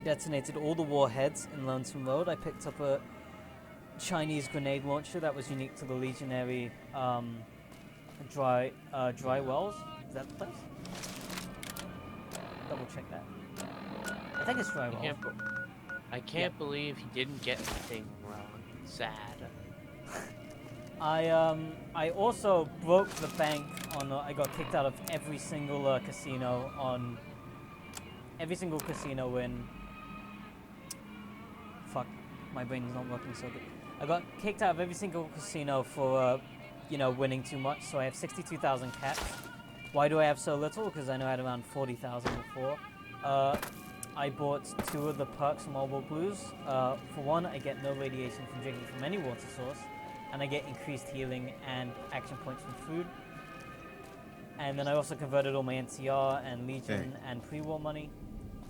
detonated all the warheads in Lonesome Road. I picked up a Chinese grenade launcher that was unique to the Legionary dry wells. Is that the place? Double check that. I think it's dry wells. I can't believe he didn't get the thing wrong. Sad. I also broke the bank on. I got kicked out of every single casino on. Every single casino in. Fuck, my brain's not working so good. I got kicked out of every single casino for, winning too much. So I have 62,000 caps. Why do I have so little? Because I know I had around 40,000 before. I bought 2 of the perks from Mobile Blues. For one, I get no radiation from drinking from any water source, and I get increased healing and action points from food. And then I also converted all my NCR and Legion and pre-war money.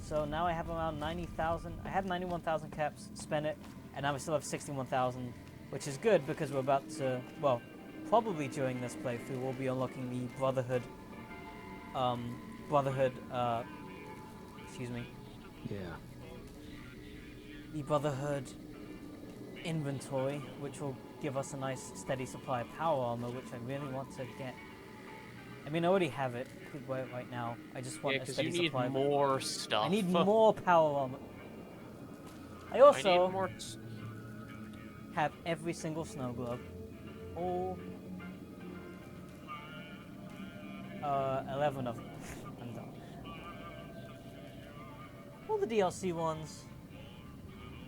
So now I have around 90,000. I had 91,000 caps, spent it, and now I still have 61,000, which is good because we're about to, well, probably during this playthrough, we'll be unlocking the Brotherhood, excuse me. Yeah. The Brotherhood inventory, which will give us a nice steady supply of power armor, which I really want to get. I mean, I already have it. I could wear it right now. I just want a steady supply. You need more stuff. I need more power armor. I also have every single snow globe. All 11 of them. I'm done. All the DLC ones,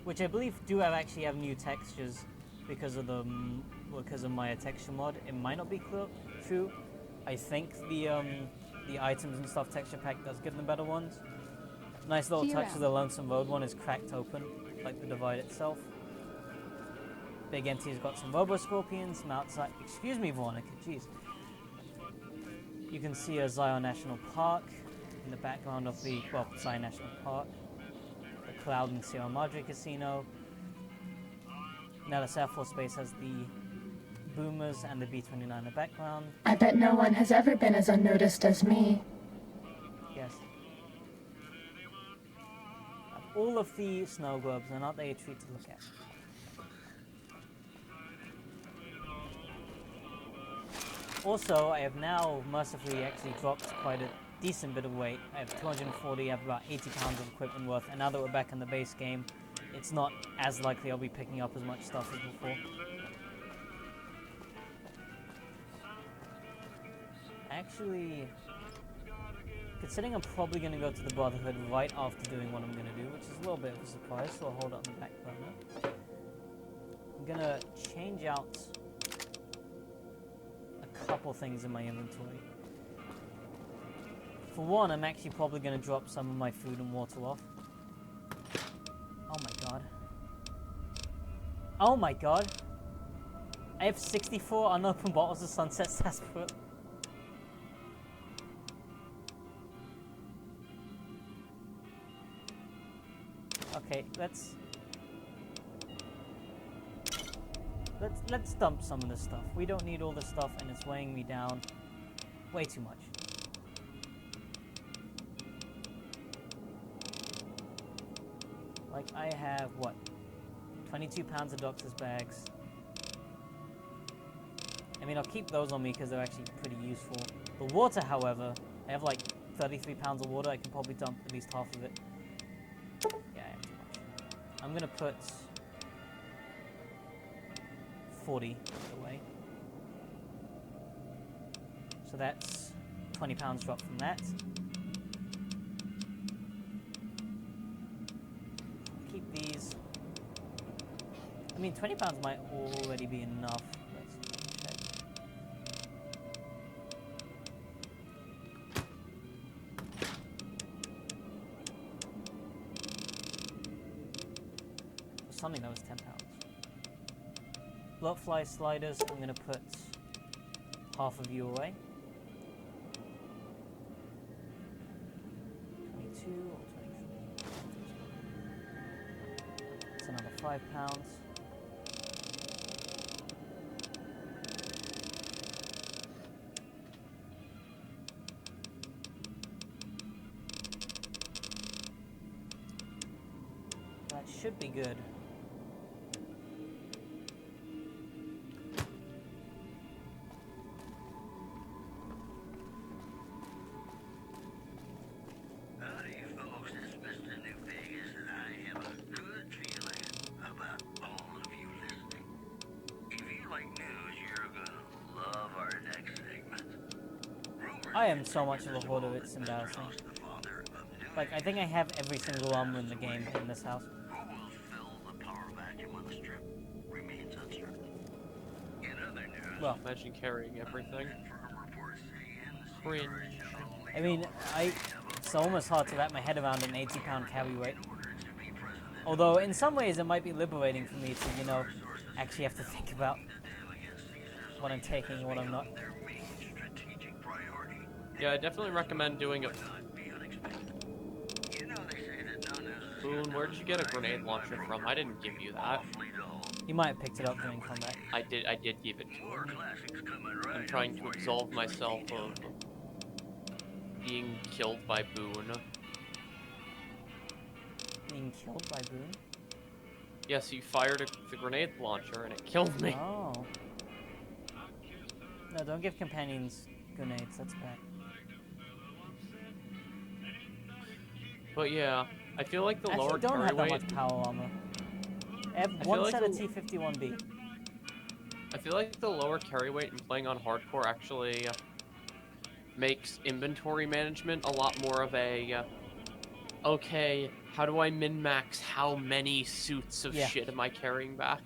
which I believe do actually have new textures because of my texture mod. It might not be true. I think the items and stuff texture pack does give them better ones. Nice little touch of the Lonesome Road one is cracked open, like the divide itself. Big NT's got some Robo Scorpions from outside. Excuse me, Veronica. Jeez. You can see a Zion National Park in the background of the Zion National Park. The Cloud and Sierra Madre Casino. Now the Air Force Base has the Boomers and the B-29 in the background. I bet no one has ever been as unnoticed as me. Yes. All of the snow globes, and aren't they a treat to look at? Also, I have now mercifully actually dropped quite a decent bit of weight. I have 240, I have about 80 pounds of equipment worth, and now that we're back in the base game, it's not as likely I'll be picking up as much stuff as before. Actually, considering I'm probably going to go to the Brotherhood right after doing what I'm going to do, which is a little bit of a surprise, so I'll hold it on the back burner. I'm going to change out a couple things in my inventory. For one, I'm actually probably going to drop some of my food and water off. Oh my god. Oh my god. I have 64 unopened bottles of Sunset Sarsaparilla. Okay, let's dump some of this stuff. We don't need all this stuff, and it's weighing me down way too much. Like, I have, what, 22 pounds of doctor's bags. I mean, I'll keep those on me because they're actually pretty useful. The water, however, I have like 33 pounds of water. I can probably dump at least half of it. Yeah, I have too much. I'm gonna put 40 away. So that's 20 pounds dropped from that. Keep these. I mean, 20 pounds might already be enough. Let's check. For something that was 10 pounds. Blockfly sliders, I'm going to put half of you away. 22 or 23. That's another 5 pounds. That should be good. Howdy, folks. It's Mr. New Vegas, and I have a good feeling about all of you listening. If you like news, you're gonna love our next segment. Rumors I am so much of a hoarder, it's that Mr. embarrassing. House, the father of New Like, I think I have every single armor in the game in this house. who will fill the power vacuum on the strip remains uncertain. In other news, Well, Imagine carrying everything. confirmed reports say NC Cringe. I mean, it's almost hard to wrap my head around an 80-pound carry weight. Although, in some ways, it might be liberating for me to, you know, actually have to think about what I'm taking and what I'm not. their main strategic priority. Yeah, I definitely recommend doing it. Not be unexpected. You know they say that no news is Boone, where did you get a grenade launcher from? I didn't give you that. awfully dull. You might have picked it up during combat. I did give it to More him. classics coming right I'm trying to up for you. absolve myself of being killed by Boone. Being killed by Boone? Yes, you fired the grenade launcher and it killed me. Oh. No, don't give companions grenades, that's bad. But yeah, I feel like the lower Actually, don't carry have that weight. much power armor. I have feel one like set of the- T-51B. I feel like the lower carry weight and playing on hardcore actually makes inventory management a lot more of a okay, how do I min-max how many suits of Yeah. shit am I carrying back?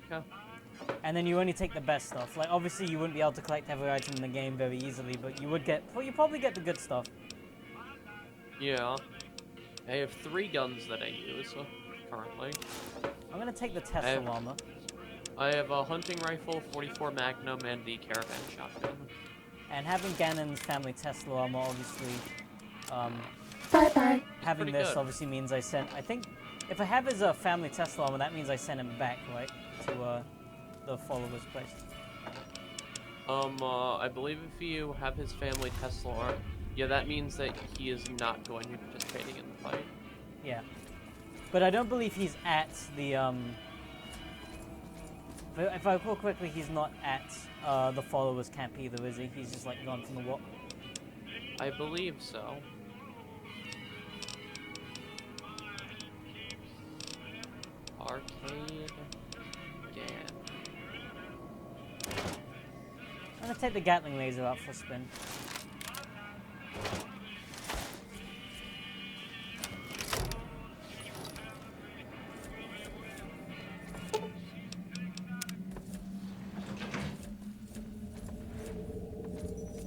And then you only take the best stuff. Like, obviously you wouldn't be able to collect every item in the game very easily, but you would get, well, you probably get the good stuff. Yeah. I have 3 guns that I use currently. I'm gonna take the Tesla have- armor. I have a hunting rifle, 44 Magnum, and the caravan shotgun. And having Ganon's family Tesla armor, obviously, Bye-bye. having pretty this good. obviously means I think, if I have his family Tesla armor, that means I send him back, right, to the follower's place. I believe if you have his family Tesla, yeah, that means that he is not going to be participating in the fight. Yeah. But I don't believe he's at the, if I recall correctly, he's not at, the followers camp either, is he? He's just, like, gone from the walk. I believe so. Arcade Gan. I'm gonna take the Gatling laser out for a spin.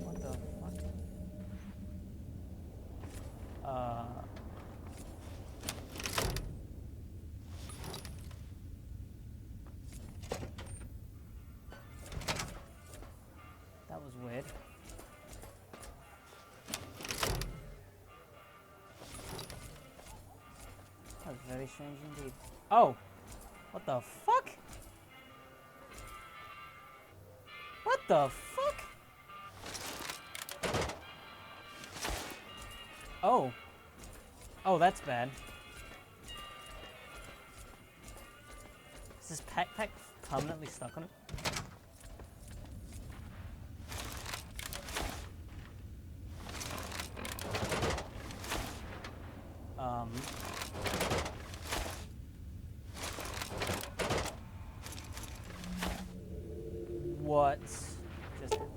What the fuck? That was weird. That was very strange indeed. Oh! What the fuck? What the fuck? Oh. Oh, that's bad. Is this backpack permanently stuck on it? What just happened?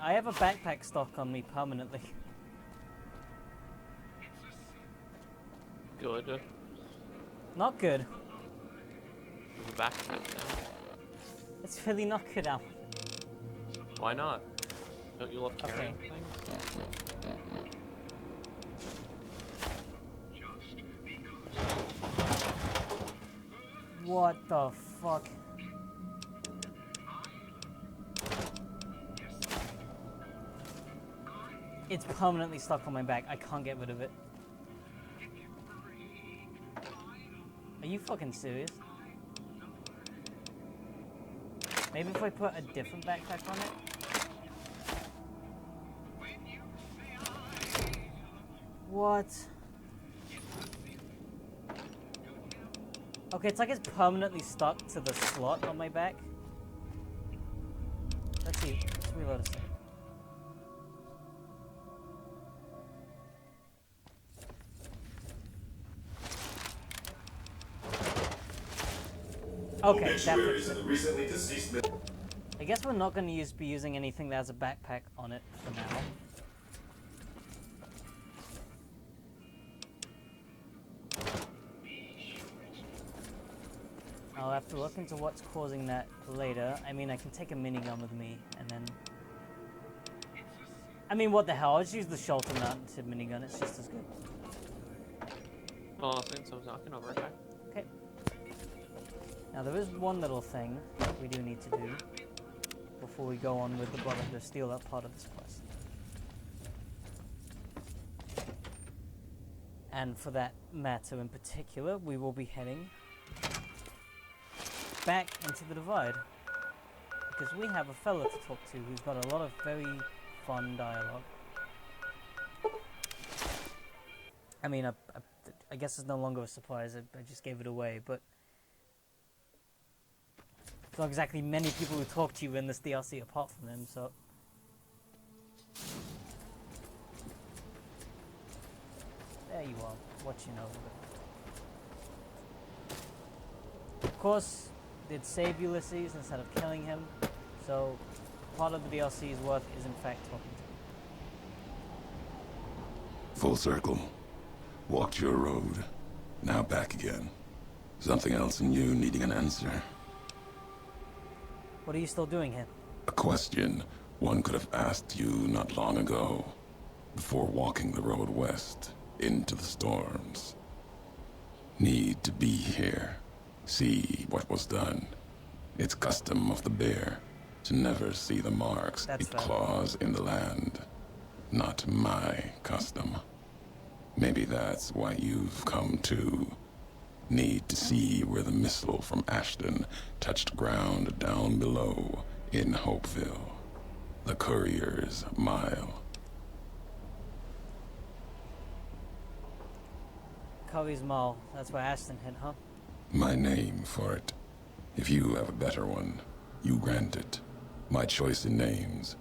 I have a backpack stock on me permanently. Good. Not good. There's a backpack now. It's really not good, Al. Why not? Don't you love carrying Okay. things? What the fuck? It's permanently stuck on my back. I can't get rid of it. Are you fucking serious? Maybe if I put a different backpack on it? What? Okay, it's like it's permanently stuck to the slot on my back. Let's see. Let's reload a second. Okay, that fixed it. Recently deceased. I guess we're not going to be using anything that has a backpack on it for now. I'll have to look into what's causing that later. I mean, I can take a minigun with me, and then... I mean, what the hell? I'll just use the Sheldon mounted minigun. It's just as good. Oh, so it's not gonna overtime. Okay. Now, there is one little thing we do need to do before we go on with the Brotherhood to steal that part of this quest. And for that matter in particular, we will be heading back into the Divide. Because we have a fella to talk to who's got a lot of very fun dialogue. I mean, I guess it's no longer a surprise, I just gave it away, but there's not exactly many people who talk to you in this DLC apart from him, so... There you are, watching over. Of course, did save Ulysses instead of killing him, so part of the DLC's worth is in fact talking to him. Full circle. Walked your road. Now back again. Something else in you needing an answer. What are you still doing here? A question one could have asked you not long ago, before walking the road west into the storms. Need to be here. See what was done. It's custom of the bear to never see the marks That's it fair. claws in the land. Not my custom. Maybe that's why you've come to. Need to see where the missile from Ashton touched ground down below in Hopeville. The Courier's Mile. Curry's Mall, that's where Ashton hit, huh? My name for it. If you have a better one, you grant it. My choice in names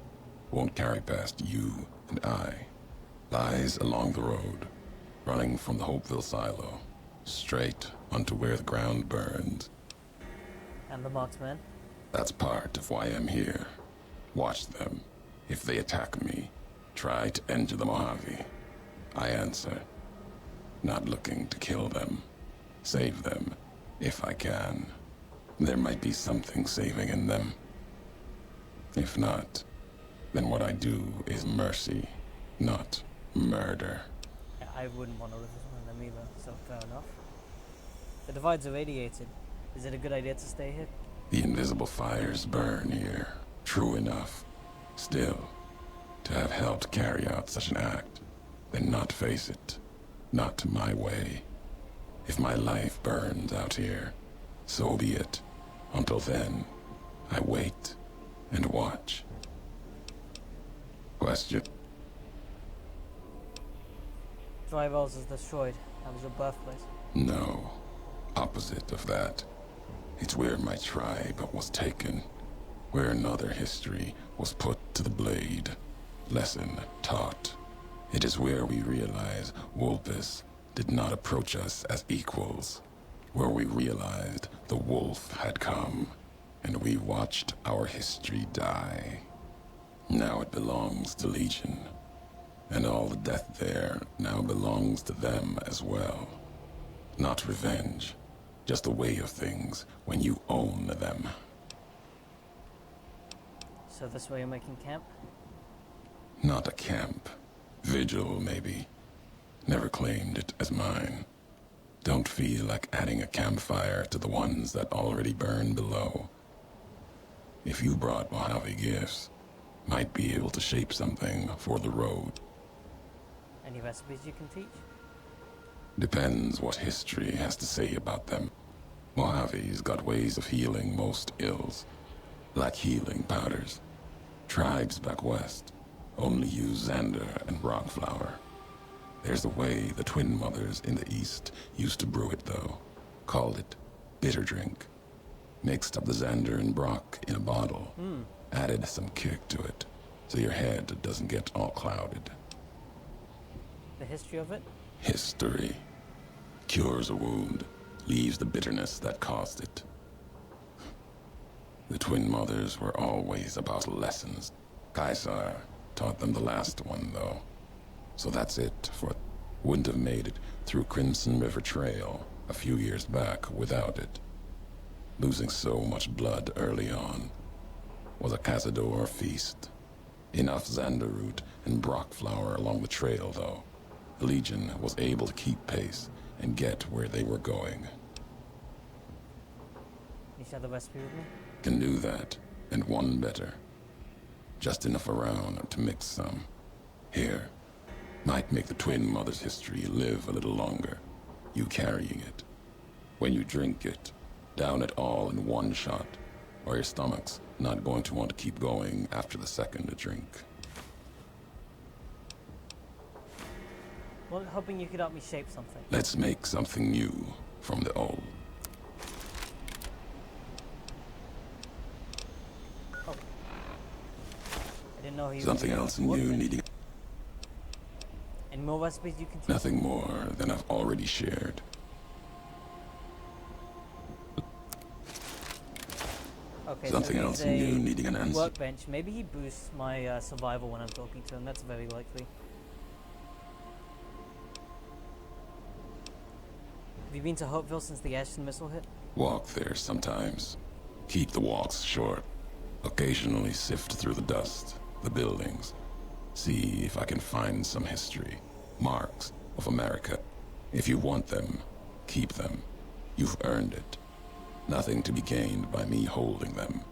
won't carry past you and I. Lies along the road, running from the Hopeville silo, straight onto where the ground burns. And the marksman. That's part of why I'm here. Watch them. If they attack me, try to enter the Mojave. I answer. Not looking to kill them. Save them, if I can. There might be something saving in them. If not, then what I do is mercy, not murder. Yeah, I wouldn't want to live with one of them either, so fair enough. The Divide's irradiated. Is it a good idea to stay here? The invisible fires burn here. True enough. Still, to have helped carry out such an act, then not face it. Not my way. If my life burns out here, so be it. Until then, I wait and watch. Question? Dry Wells is destroyed. That was your birthplace. No. Opposite of that. It's where my tribe was taken. Where another history was put to the blade. Lesson taught. It is where we realize Wolpus did not approach us as equals. Where we realized the wolf had come, and we watched our history die. Now it belongs to Legion, and all the death there now belongs to them as well. Not revenge, just a way of things when you own them. So this way you're making camp? Not a camp. Vigil, maybe. Never claimed it as mine. Don't feel like adding a campfire to the ones that already burn below. If you brought Mojave gifts, might be able to shape something for the road. Any recipes you can teach? Depends what history has to say about them. Mojave's got ways of healing most ills. like healing powders. Tribes back west only use Xander and rockflower. There's a way the twin mothers in the east used to brew it, though. Called it bitter drink. Mixed up the Xander and Brock in a bottle. Added some kick to it, so your head doesn't get all clouded. The history of it? History. Cures a wound, leaves the bitterness that caused it. The twin mothers were always about lessons. Caesar taught them the last one, though. So that's it for... Wouldn't have made it through Crimson River Trail a few years back without it. Losing so much blood early on was a Cazador feast. Enough Xander root and Brock flower along the trail, though. The Legion was able to keep pace and get where they were going. You share the recipe with me? Can do that, and one better. Just enough around to mix some. Here. Might make the twin mother's history live a little longer. You carrying it. When you drink it, down it all in one shot, or your stomach's not going to want to keep going after the second drink. Well, hoping you could help me shape something. Let's make something new from the old. Oh. I didn't know he Something was else new needing... Any more recipes you can teach? Nothing more than I've already shared. Okay, Something so else he's a new needing an answer. workbench. Maybe he boosts my survival when I'm talking to him. That's very likely. Have you been to Hopeville since the Ashton missile hit? Walk there sometimes. Keep the walks short. Occasionally sift through the dust, the buildings. See if I can find some history, marks of America. If you want them, keep them. You've earned it. Nothing to be gained by me holding them,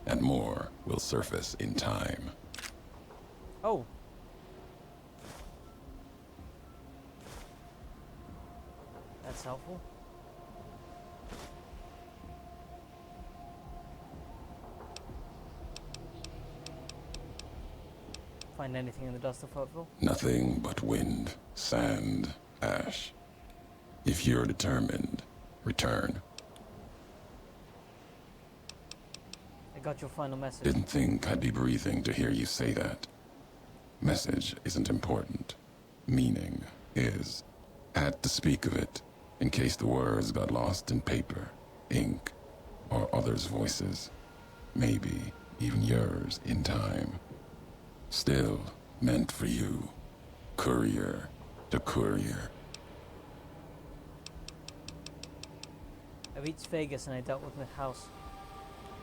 and more will surface in time. Oh. That's helpful. Find anything in the dust of Hopeville? Nothing but wind, sand, ash. If you're determined, return. I got your final message. Didn't think I'd be breathing to hear you say that. Message isn't important. Meaning is. Had to speak of it, in case the words got lost in paper, ink, or others' voices. Maybe even yours in time. Still meant for you. Courier to courier. I reached Vegas and I dealt with House.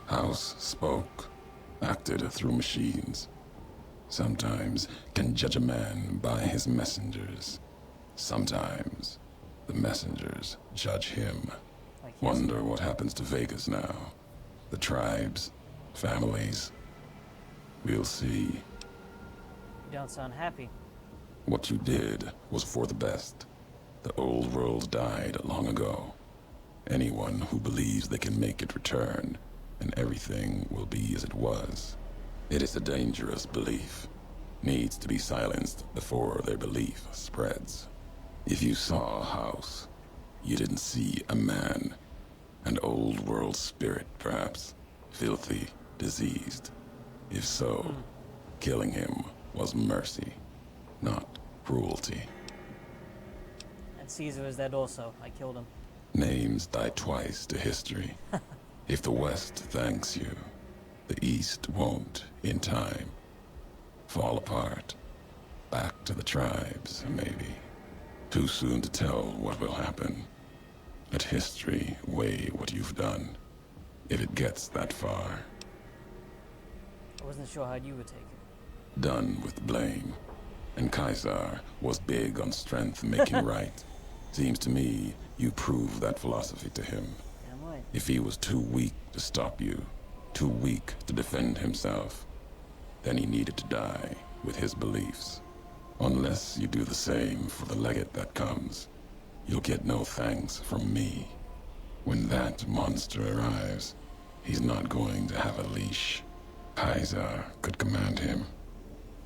House spoke, acted through machines. Sometimes can judge a man by his messengers. Sometimes the messengers judge him. Like Wonder what happens to Vegas now. The tribes, families. We'll see. You don't sound happy. What you did was for the best. The old world died long ago. Anyone who believes they can make it return, and everything will be as it was. It is a dangerous belief. Needs to be silenced before their belief spreads. If you saw a house, you didn't see a man. An old world spirit, perhaps. Filthy, diseased. If so, killing him was mercy, not cruelty. And Caesar is dead also. I killed him. Names die twice to history. If the West thanks you, the East won't in time. Fall apart. Back to the tribes, maybe. Too soon to tell what will happen. Let history weigh what you've done, if it gets that far. I wasn't sure how you would take it. Done with blame. And Caesar was big on strength making right. Seems to me you proved that philosophy to him. Damn right. If he was too weak to stop you, too weak to defend himself, then he needed to die with his beliefs. Unless you do the same for the legate that comes, you'll get no thanks from me. When that monster arrives, He's not going to have a leash. Kaiser could command him.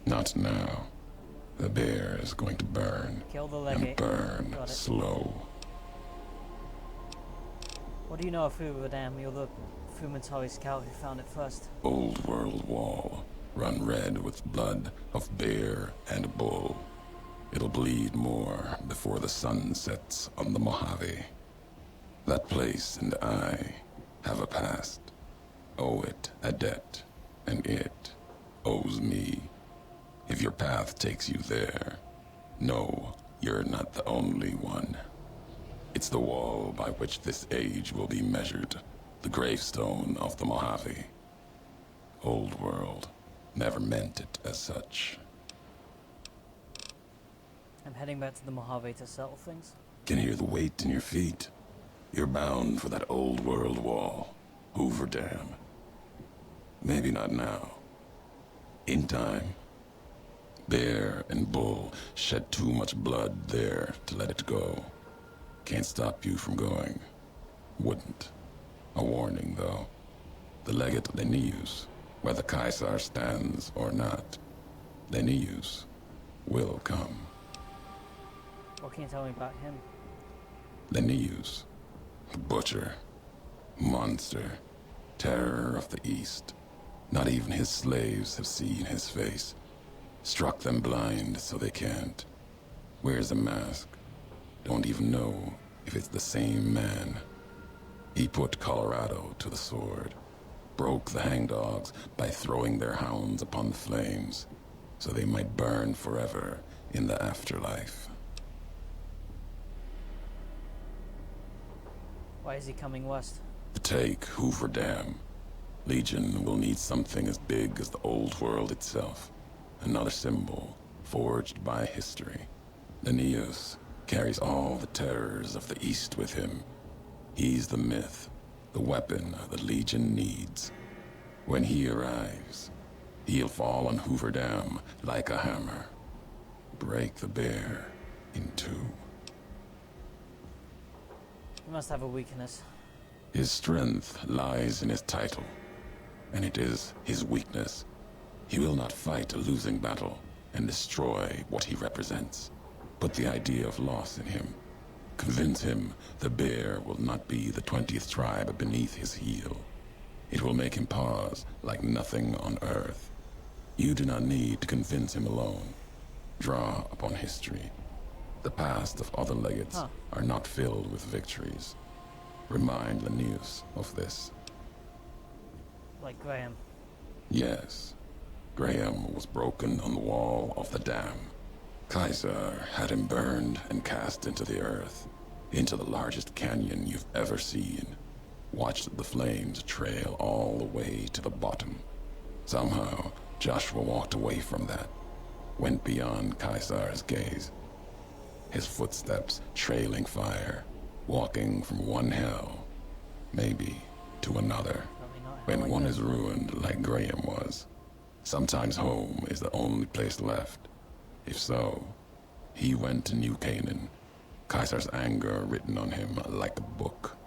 Not now. The bear is going to burn. Kill the And legate. burn Got it. slow. What do you know of Hoover? You're the Fumatari scout who found it first. Old world wall, run red with blood of bear and bull. It'll bleed more before the sun sets on the Mojave. That place and I have a past. Owe it a debt, and it owes me. If your path takes you there, know you're not the only one. It's the wall by which this age will be measured, the gravestone of the Mojave. Old world never meant it as such. I'm heading back to the Mojave to settle things. Can hear the weight in your feet. You're bound for that old world wall, Hoover Dam. Maybe not now. In time. Bear and bull shed too much blood there to let it go. Can't stop you from going. Wouldn't. A warning, though. The legate Linnaeus, whether Caesar stands or not, Linnaeus will come. What can you tell me about him? Linnaeus, butcher, monster, terror of the East. Not even his slaves have seen his face. Struck them blind so they can't. Wears a mask. Don't even know if it's the same man. He put Colorado to the sword. Broke the hangdogs by throwing their hounds upon the flames, so they might burn forever in the afterlife. Why is he coming west? To take Hoover Dam, Legion will need something as big as the old world itself. Another symbol forged by history. Linnaeus carries all the terrors of the East with him. He's the myth, the weapon the Legion needs. When he arrives, he'll fall on Hoover Dam like a hammer. Break the bear in two. He must have a weakness. His strength lies in his title, and it is his weakness. He will not fight a losing battle and destroy what he represents. Put the idea of loss in him. Convince him the bear will not be the 20th tribe beneath his heel. It will make him pause like nothing on earth. You do not need to convince him alone. Draw upon history. The past of other legates are not filled with victories. Remind Linnaeus of this. Like Graham. Yes. Graham was broken on the wall of the dam. Kaiser had him burned and cast into the earth, into the largest canyon you've ever seen. Watched the flames trail all the way to the bottom. Somehow, Joshua walked away from that, went beyond Kaiser's gaze. His footsteps trailing fire, walking from one hell, maybe to another. Probably not hell When like one that. is ruined like Graham was, sometimes home is the only place left. If so, he went to New Canaan, Kaiser's anger written on him like a book.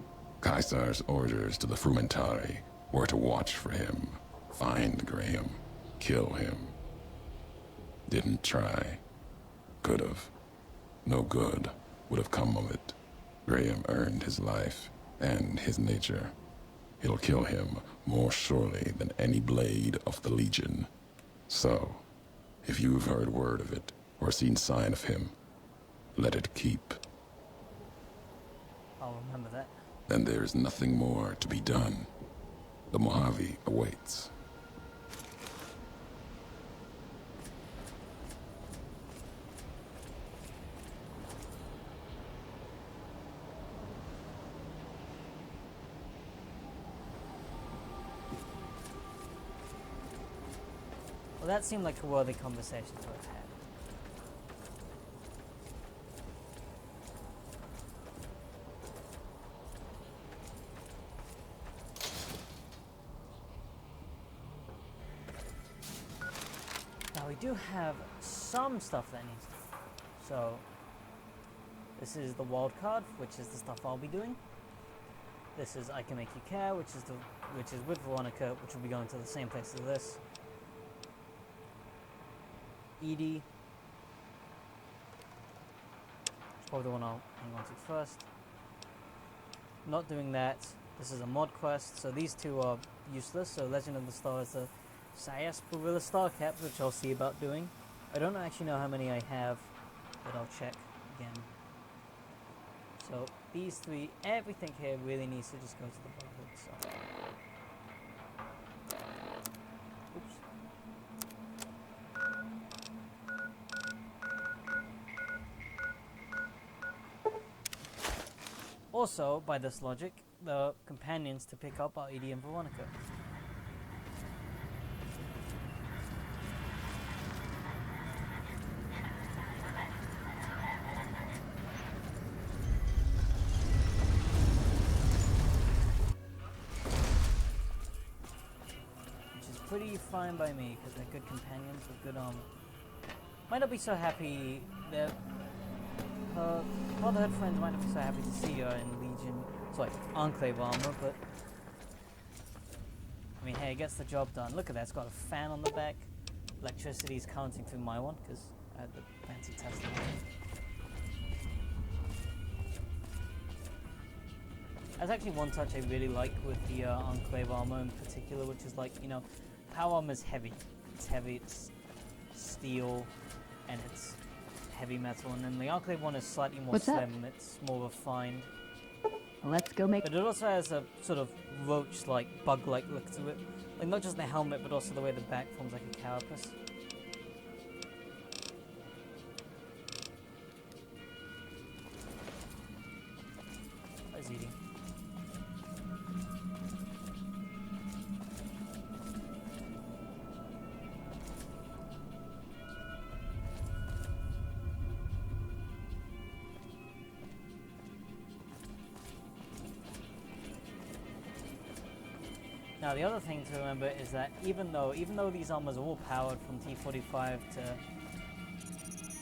Kaiser's orders to the Frumentari were to watch for him, find Graham, kill him. Didn't try. Could've. No good would have come of it. Graham earned his life and his nature. It'll kill him more surely than any blade of the Legion. So, if you've heard word of it or seen sign of him, let it keep. I'll remember that. Then there is nothing more to be done. The Mojave awaits. Well, that seemed like a worthy conversation to have had. Now we do have some stuff that needs to. So this is the wild card, which is the stuff I'll be doing. This is I Can Make You Care, which is the which is with Veronica, which will be going to the same place as this. Edie. Probably the one I'll hang on to first. Not doing that. This is a mod quest, so these two are useless. So Legend of the Star is the Sarsaparilla Star Cap, which I'll see about doing. I don't actually know how many I have, but I'll check again. So these three, everything here really needs to just go to the Brotherhood. So. Oops. Also, by this logic, the companions to pick up are Edie and Veronica. Which is pretty fine by me, because they're good companions with good armor. Might not be so happy that Brotherhood friends might not be so happy to see her in Legion, sorry, Enclave armor, but I mean, hey, it gets the job done. Look at that, it's got a fan on the back. Electricity is counting through my one, because I had the fancy Tesla. There's actually one touch I really like with the Enclave armor in particular, which is like, you know, power armor is heavy. It's heavy, it's steel, and it's heavy metal, and then the Enclave one is slightly more slim, it's more refined. Let's go make... But it also has a sort of roach-like, bug-like look to it. Like, not just the helmet, but also the way the back forms like a carapace. What is eating? Now the other thing to remember is that even though these armors are all powered from T45 to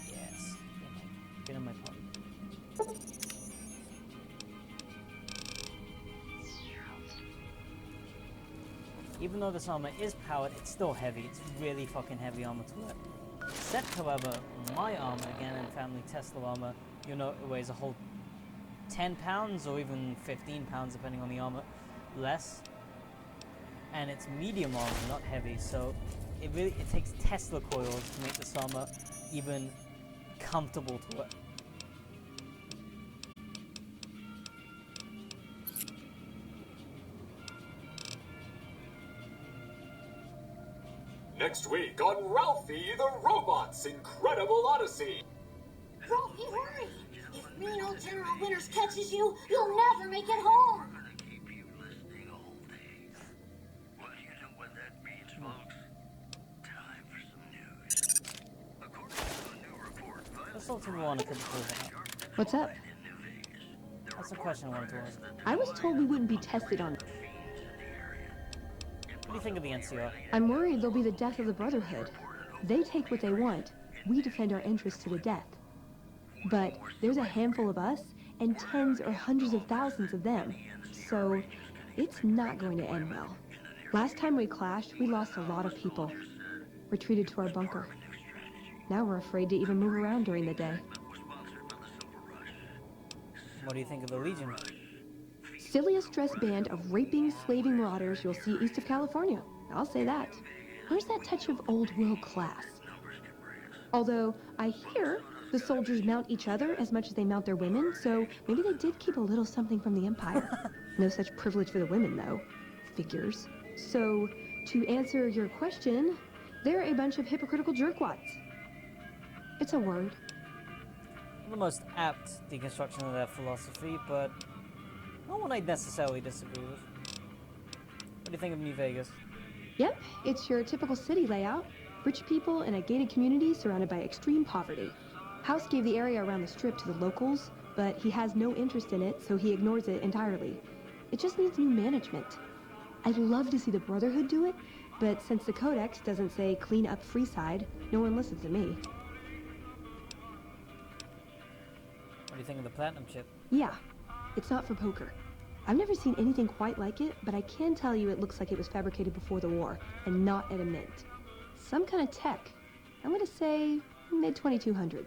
yes, get in my pocket. Even though this armor is powered, it's still heavy. It's really fucking heavy armor to wear. Except, however, my armor, again in family Tesla armor, you know, it weighs a whole 10 pounds or even 15 pounds depending on the armor less. And it's medium armor, not heavy, so it takes Tesla coils to make this armor even comfortable to wear. Next week on Ralphie the Robot's Incredible Odyssey. Ralphie, hurry! If mean old General Winters catches you, you'll never make it home! We're gonna keep you listening all day. Well, you know what that means, folks. Time for some news. According to a new report, Let's talk to Veronica before that. What's up? That's a question I wanted to ask. I was told we wouldn't be tested on... What do you think of the NCR? I'm worried they'll be the death of the Brotherhood. They take what they want. We defend our interests to the death. But there's a handful of us and tens or hundreds of thousands of them. So it's not going to end well. Last time we clashed, we lost a lot of people. Retreated to our bunker. Now we're afraid to even move around during the day. What do you think of the Legion? Silliest dressed band of raping, slaving marauders you'll see east of California. I'll say that. Where's that touch of old world class? Although, I hear the soldiers mount each other as much as they mount their women, so maybe they did keep a little something from the Empire. No such privilege for the women, though. Figures. So, to answer your question, they're a bunch of hypocritical jerkwads. It's a word. Not the most apt deconstruction of their philosophy, but not one I'd necessarily disagree with. What do you think of New Vegas? Yep, it's your typical city layout. Rich people in a gated community surrounded by extreme poverty. House gave the area around the strip to the locals, but he has no interest in it, so he ignores it entirely. It just needs new management. I'd love to see the Brotherhood do it, but since the Codex doesn't say clean up Freeside, no one listens to me. What do you think of the Platinum chip? Yeah, it's not for poker. I've never seen anything quite like it, but I can tell you it looks like it was fabricated before the war, and not at a mint. Some kind of tech. I'm gonna say mid-2200s.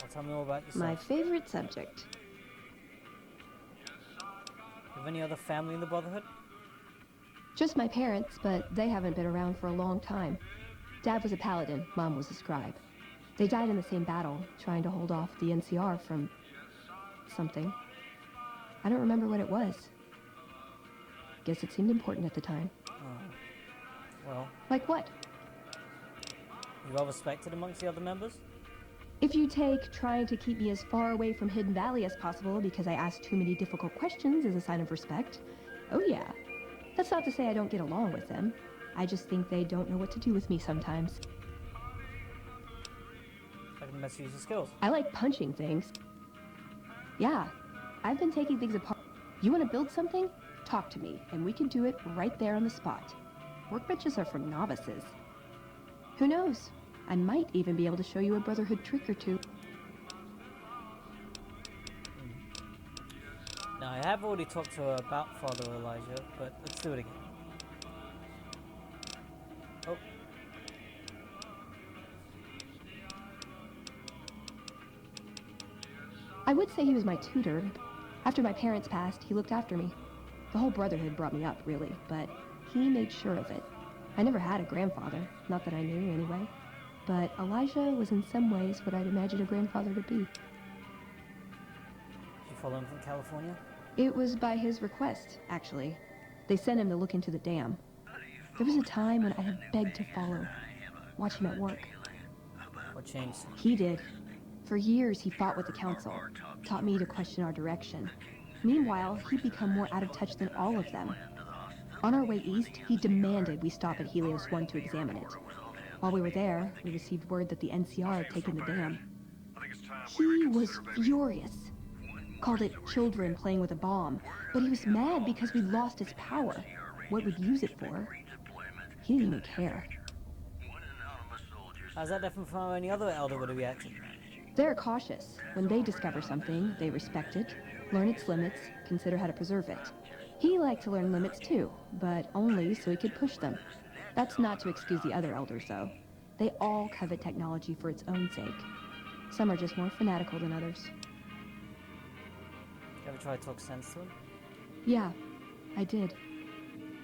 Well, tell me more about yourself. My favorite subject. Have any other family in the Brotherhood? Just my parents, but they haven't been around for a long time. Dad was a paladin, Mom was a scribe. They died in the same battle, trying to hold off the NCR from something. I don't remember what it was. Guess it seemed important at the time. Oh. Well, Like what? you well respected amongst the other members? If you take trying to keep me as far away from Hidden Valley as possible because I asked too many difficult questions as a sign of respect, oh yeah. That's not to say I don't get along with them. I just think they don't know what to do with me sometimes. I can mess use your skills. I like punching things. Yeah, I've been taking things apart. You want to build something? Talk to me, and we can do it right there on the spot. Workbenches are for novices. Who knows? I might even be able to show you a Brotherhood trick or two. Now, I have already talked to her about Father Elijah, but let's do it again. Oh. I would say he was my tutor. After my parents passed, he looked after me. The whole Brotherhood brought me up, really, but he made sure of it. I never had a grandfather, not that I knew anyway. But Elijah was in some ways what I'd imagine a grandfather to be. Did you follow him from California? It was by his request, actually. They sent him to look into the dam. There was a time when I had begged to follow, watch him at work. What changed? He did. For years, he fought with the council, taught me to question our direction. Meanwhile, he'd become more out of touch than all of them. On our way east, he demanded we stop at Helios 1 to examine it. While we were there, we received word that the NCR had taken the dam. He was furious. Called it children playing with a bomb, but he was mad because we'd lost his power. What we'd use it for. He didn't even care. How's that different from how any other elder would have reacted? They're cautious. When they discover something, they respect it, learn its limits, consider how to preserve it. He liked to learn limits too, but only so he could push them. That's not to excuse the other elders, though. They all covet technology for its own sake. Some are just more fanatical than others. You ever try to talk sense to him? Yeah, I did.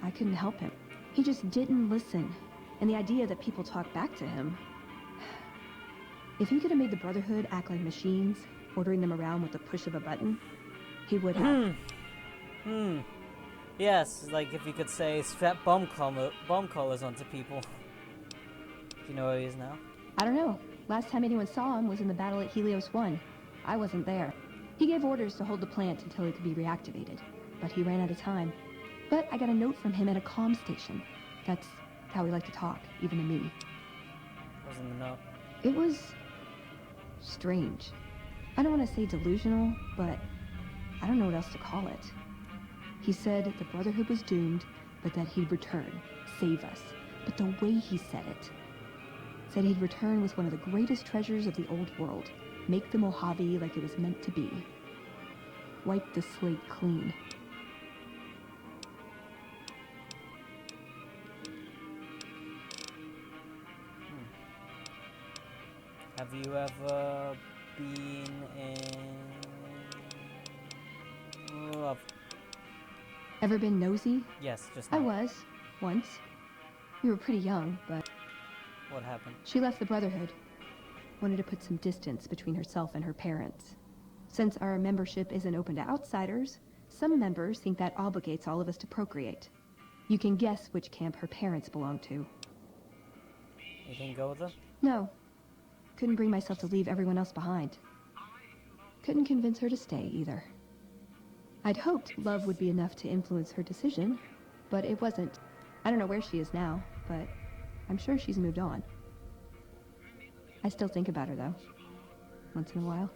I couldn't help him. He just didn't listen. And the idea that people talk back to him... If he could have made the Brotherhood act like machines, ordering them around with the push of a button, he would have. Yes, like if you could say strap bomb collars onto people. Do you know where he is now? I don't know. Last time anyone saw him was in the battle at Helios 1. I wasn't there. He gave orders to hold the plant until it could be reactivated, but he ran out of time. But I got a note from him at a comm station. That's how we like to talk, even to me. What was in the note? It was... strange. I don't want to say delusional, but I don't know what else to call it. He said the Brotherhood was doomed, but that he'd return, save us. But the way he said it... said he'd return with one of the greatest treasures of the old world. Make the Mojave like it was meant to be. Wipe the slate clean. Have you ever been in... love? Ever been nosy? Yes, just I now. was, once. We were pretty young, but What happened? she left the Brotherhood. Wanted to put some distance between herself and her parents. Since our membership isn't open to outsiders, some members think that obligates all of us to procreate. You can guess which camp her parents belong to. You didn't go with her? No. Couldn't bring myself to leave everyone else behind. Couldn't convince her to stay, either. I'd hoped love would be enough to influence her decision, but it wasn't. I don't know where she is now, but I'm sure she's moved on. I still think about her, though. Once in a while.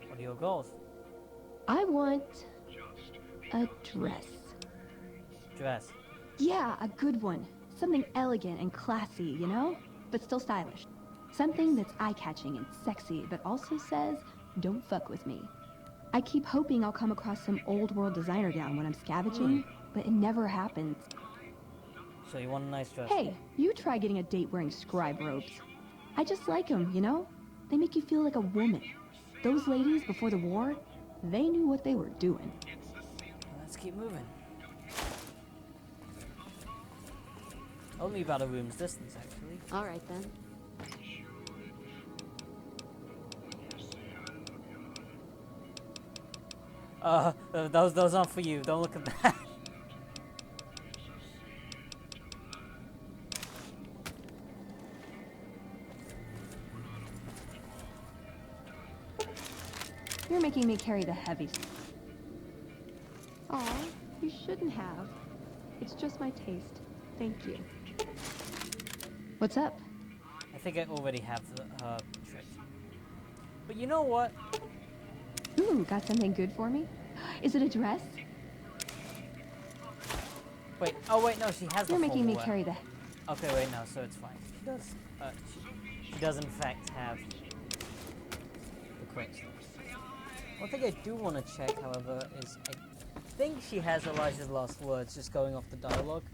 What are your goals? I want... a dress. Dress. Yeah, a good one. Something elegant and classy, you know? But still stylish. Something that's eye-catching and sexy, but also says, don't fuck with me. I keep hoping I'll come across some old world designer gown when I'm scavenging, but it never happens. So you want a nice dress? Hey, you try getting a date wearing scribe robes. I just like them, you know? They make you feel like a woman. Those ladies before the war, they knew what they were doing. Let's keep moving. Only about a room's distance, actually. All right then. Those aren't for you. Don't look at that. You're making me carry the heavy stuff. Aw, you shouldn't have. It's just my taste. Thank you. What's up? I think I already have the trick. But you know what? Ooh, got something good for me? Is it a dress? Wait. Oh wait, no. She has the You're making me formal wear. carry the... Okay, wait, no. So it's fine. She does. She does in fact have the correct stuff. One thing I do want to check, however, is I think she has Elijah's last words, just going off the dialogue.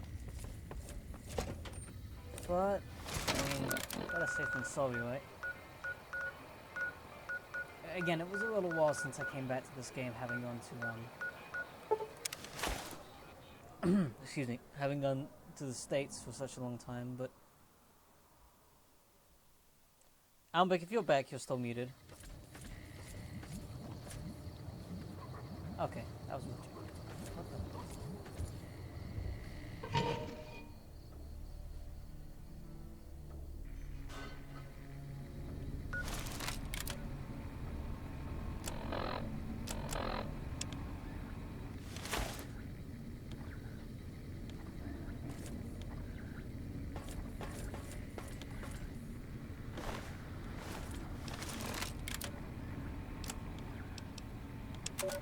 But I mean, better safe than sorry, right? Again, it was a little while since I came back to this game, having gone to excuse me, having gone to the States for such a long time. But Almbek, if you're back, you're still muted. Okay, that was legit.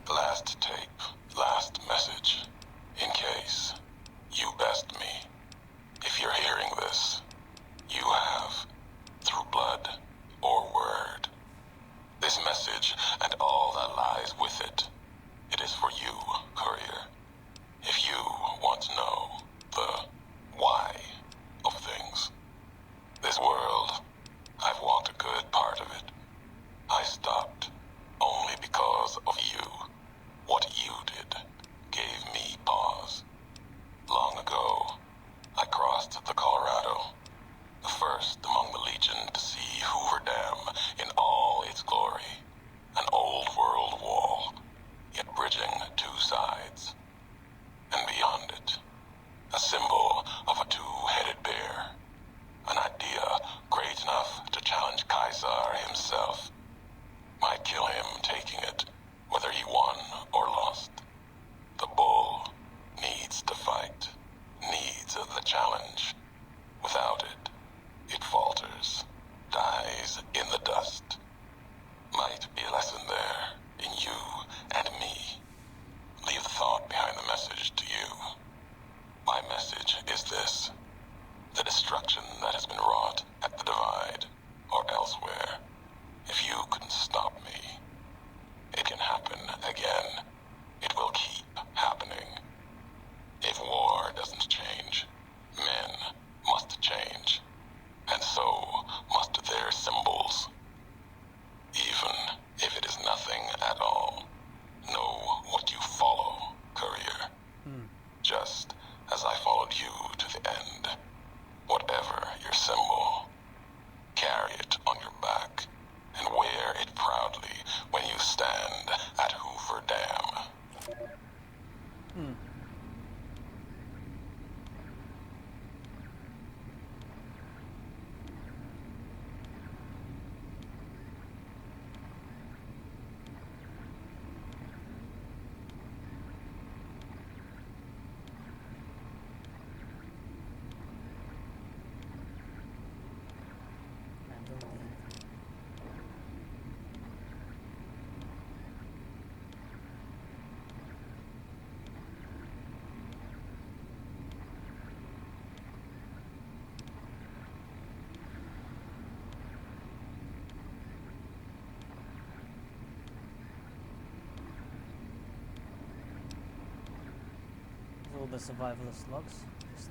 Last tape, last message. In case you best me. If you're hearing this, you have, through blood or word. This message and all that lies with it. It is for you, courier. If you want to know the why of things. This world, I've walked a good part of it. I stopped only because of you. What you did gave me pause. Long ago, I crossed the Colorado, the first among the Legion to see Hoover Dam in all its glory. An old world wall, yet bridging two sides. And beyond it, a symbol of a two-headed bear. An idea great enough to challenge Caesar himself. Might kill him taking it, whether he won or lost. The bull needs to fight, needs the challenge. Without it, it falters, dies in the dust. Might be a lesson there, in you and me. Leave the thought behind the message to you. My message is this. The destruction that has been wrought at the Divide, or elsewhere, if you can stop me, it can happen again. It will keep happening. If war doesn't change, men must change. And so must their symbols. Even if it is nothing at all, know what you follow, courier. Just as I followed you to the end. Whatever your symbol, carry it on your back and wear it proudly when you stand at Hoover Dam. all the survivalist logs. Just,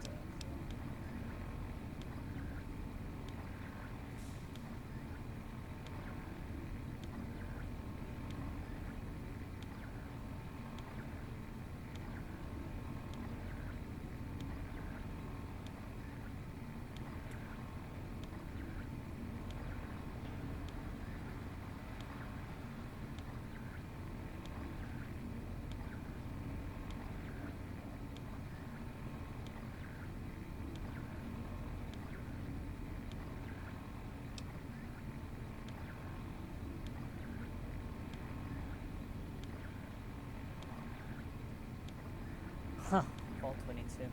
Huh, Vault 22.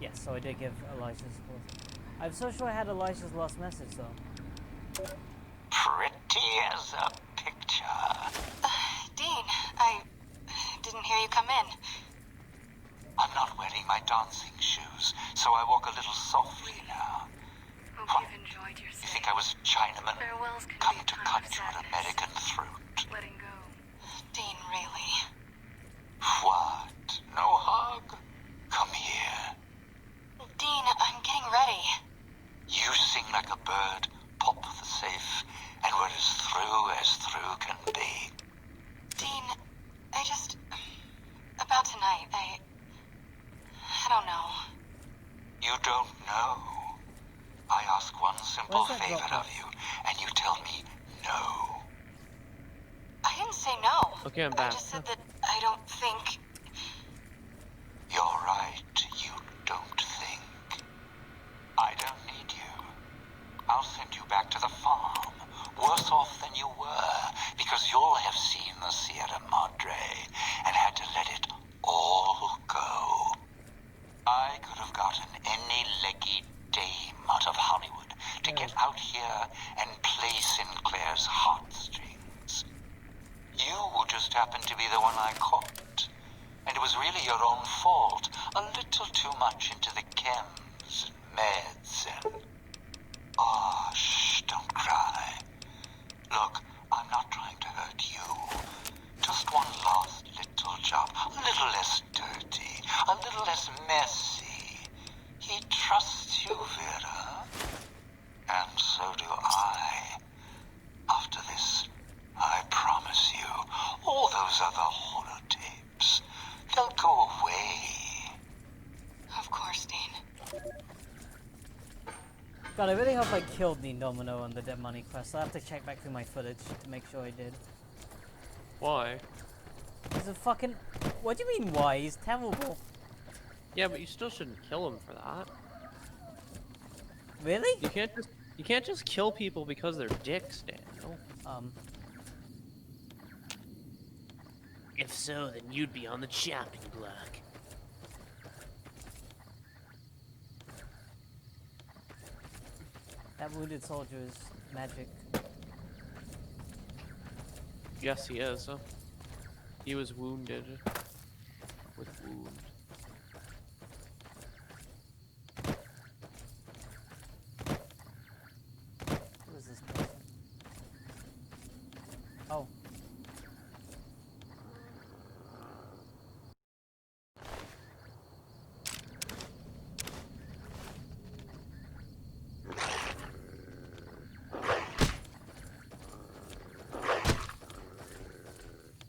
Yes, so I did give Elijah's call. I'm so sure I had Elijah's last message though. Pretty as a picture. Dean, I didn't hear you come in. I'm not wearing my dancing shoes, so I walk a little softly now. Hope you've enjoyed your You stay. think I was Chinaman? Farewells can Come be a to time cut of you an sadness. American throat. Letting go. Dean, really? What? No hug? Come here. Dean, I'm getting ready. You sing like a bird, pop the safe, and we're as through can be. Dean, I just... About tonight, I don't know. You don't know. I ask one simple Where's that favor drop of you, and you tell me no. I didn't say no. Okay, I'm I back. just said that I don't think... You're right, you don't think. I don't need you. I'll send you back to the farm, worse off than you were, because you'll have seen the Sierra Madre and had to let it all go. I could have gotten any leggy dame out of Hollywood to get out here and play Sinclair's heartstrings. You just happened to be the one I caught. And it was really your own fault. A little too much into the chems and meds and... Oh, shh, don't cry. Look, I'm not trying to hurt you. Just one last little job. A little less dirty. A little less messy. He trusts you, Vera. And so do I. After this, I promise you, all those other holotapes, they'll go away. Of course, Dean. God, I really hope I killed Dean Domino on the Dead Money quest. I'll have to check back through my footage to make sure I did. Why? He's a fucking... What do you mean why? He's terrible. Yeah, but you still shouldn't kill him for that. Really? You can't just kill people because they're dicks, Daniel. If so, then you'd be on the chopping block. That wounded soldier is magic. Yes, he is. He was wounded. With wound. Who is this person? Oh.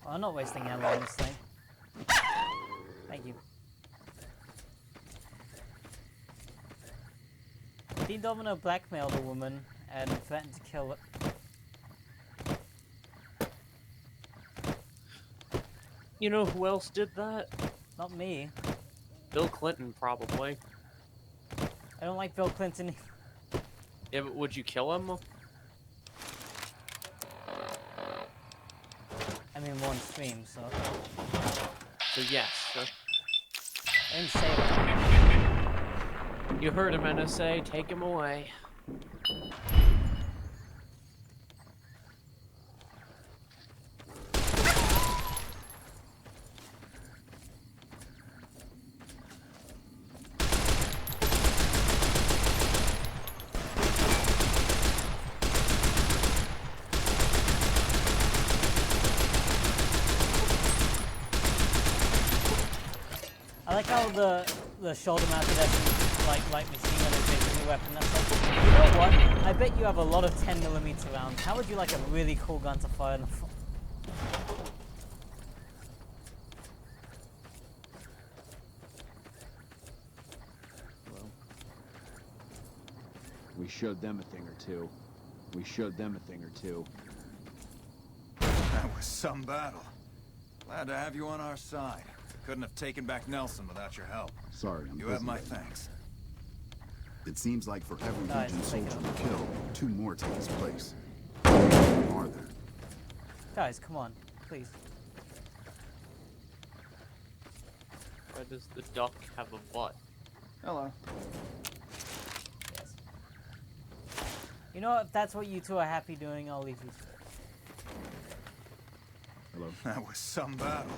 I'm not wasting ammo on this thing. Thank you. Dean Domino blackmailed a woman and threatened to kill her. You know who else did that? Not me. Bill Clinton, probably. I don't like Bill Clinton. Yeah, but would you kill him? I'm in one stream, so So yes. I didn't say that. You heard him, NSA. Take him away. I like how the shoulder mounted like machine gun is basically a weapon that's like, you know what? I bet you have a lot of 10mm rounds. How would you like a really cool gun to fire them from? We showed them a thing or two. We showed them a thing or two. That was some battle. Glad to have you on our side. Couldn't have taken back Nelson without your help. Sorry, I'm You have busy my right now. thanks. It seems like for every Guys, Legion take it soldier up. we kill, 2 more take his place. How many are there? Guys, come on, please. Why does the duck have a butt? Hello. Yes. You know what? If that's what you two are happy doing, I'll leave you to it. Hello? That was some battle.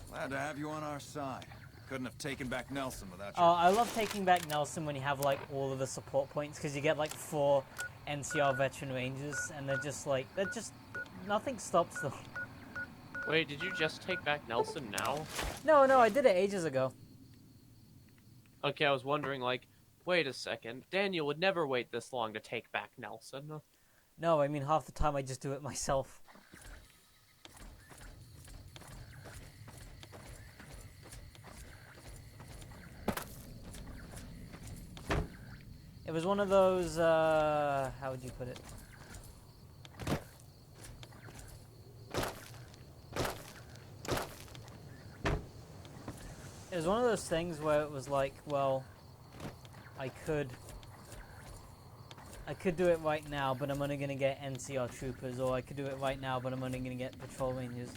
Glad to have you on our side. Couldn't have taken back Nelson without your... Oh, I love taking back Nelson when you have like all of the support points because you get like 4 NCR veteran rangers and they're just nothing stops them. Wait, did you just take back Nelson now? No, I did it ages ago. Okay, I was wondering, like, wait a second. Daniel would never wait this long to take back Nelson. No, I mean half the time I just do it myself. It was one of those, how would you put it? It was one of those things where it was like, well, I could do it right now, but I'm only gonna get NCR troopers, or I could do it right now, but I'm only gonna get patrol rangers.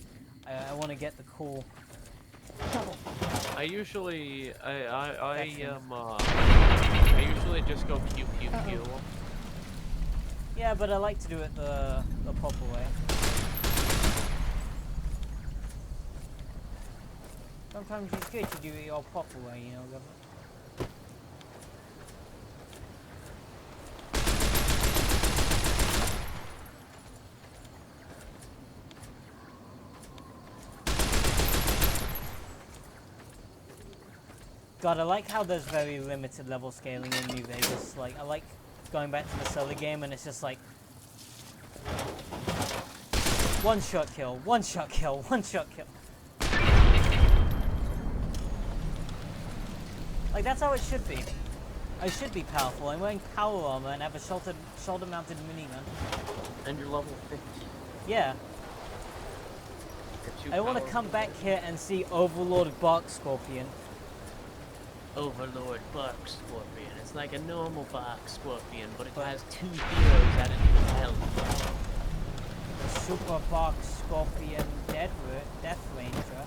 I want to get the cool. I usually just go pew pew pew. Yeah, but I like to do it the proper way. Sometimes it's good to do it your proper way, you know, government. God, I like how there's very limited level scaling in New Vegas. Like, I like going back to the solar game and it's just like... one shot kill, one shot kill, one shot kill. Like, that's how it should be. I should be powerful. I'm wearing power armor and have a shoulder-mounted minigun. And you're level 50. Yeah. I want to come back here and see Overlord Bark Scorpion. Overlord Bark Scorpion. It's like a normal Bark Scorpion, but it has 2 heroes added to its health. The Super Bark Scorpion Death Ranger.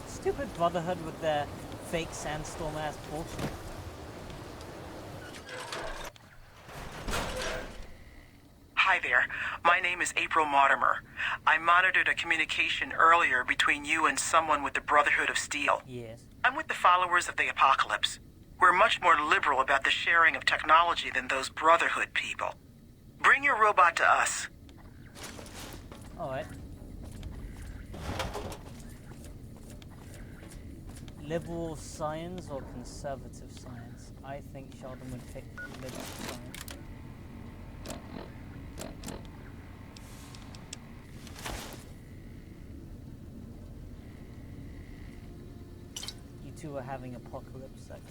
Stupid Brotherhood with their fake sandstorm ass bullshit. Hi there. My name is April Mortimer. I monitored a communication earlier between you and someone with the Brotherhood of Steel. Yes. I'm with the followers of the Apocalypse. We're much more liberal about the sharing of technology than those Brotherhood people. Bring your robot to us. Alright. Liberal science or conservative science? I think Sheldon would pick liberal science. You two are having apocalypse sex.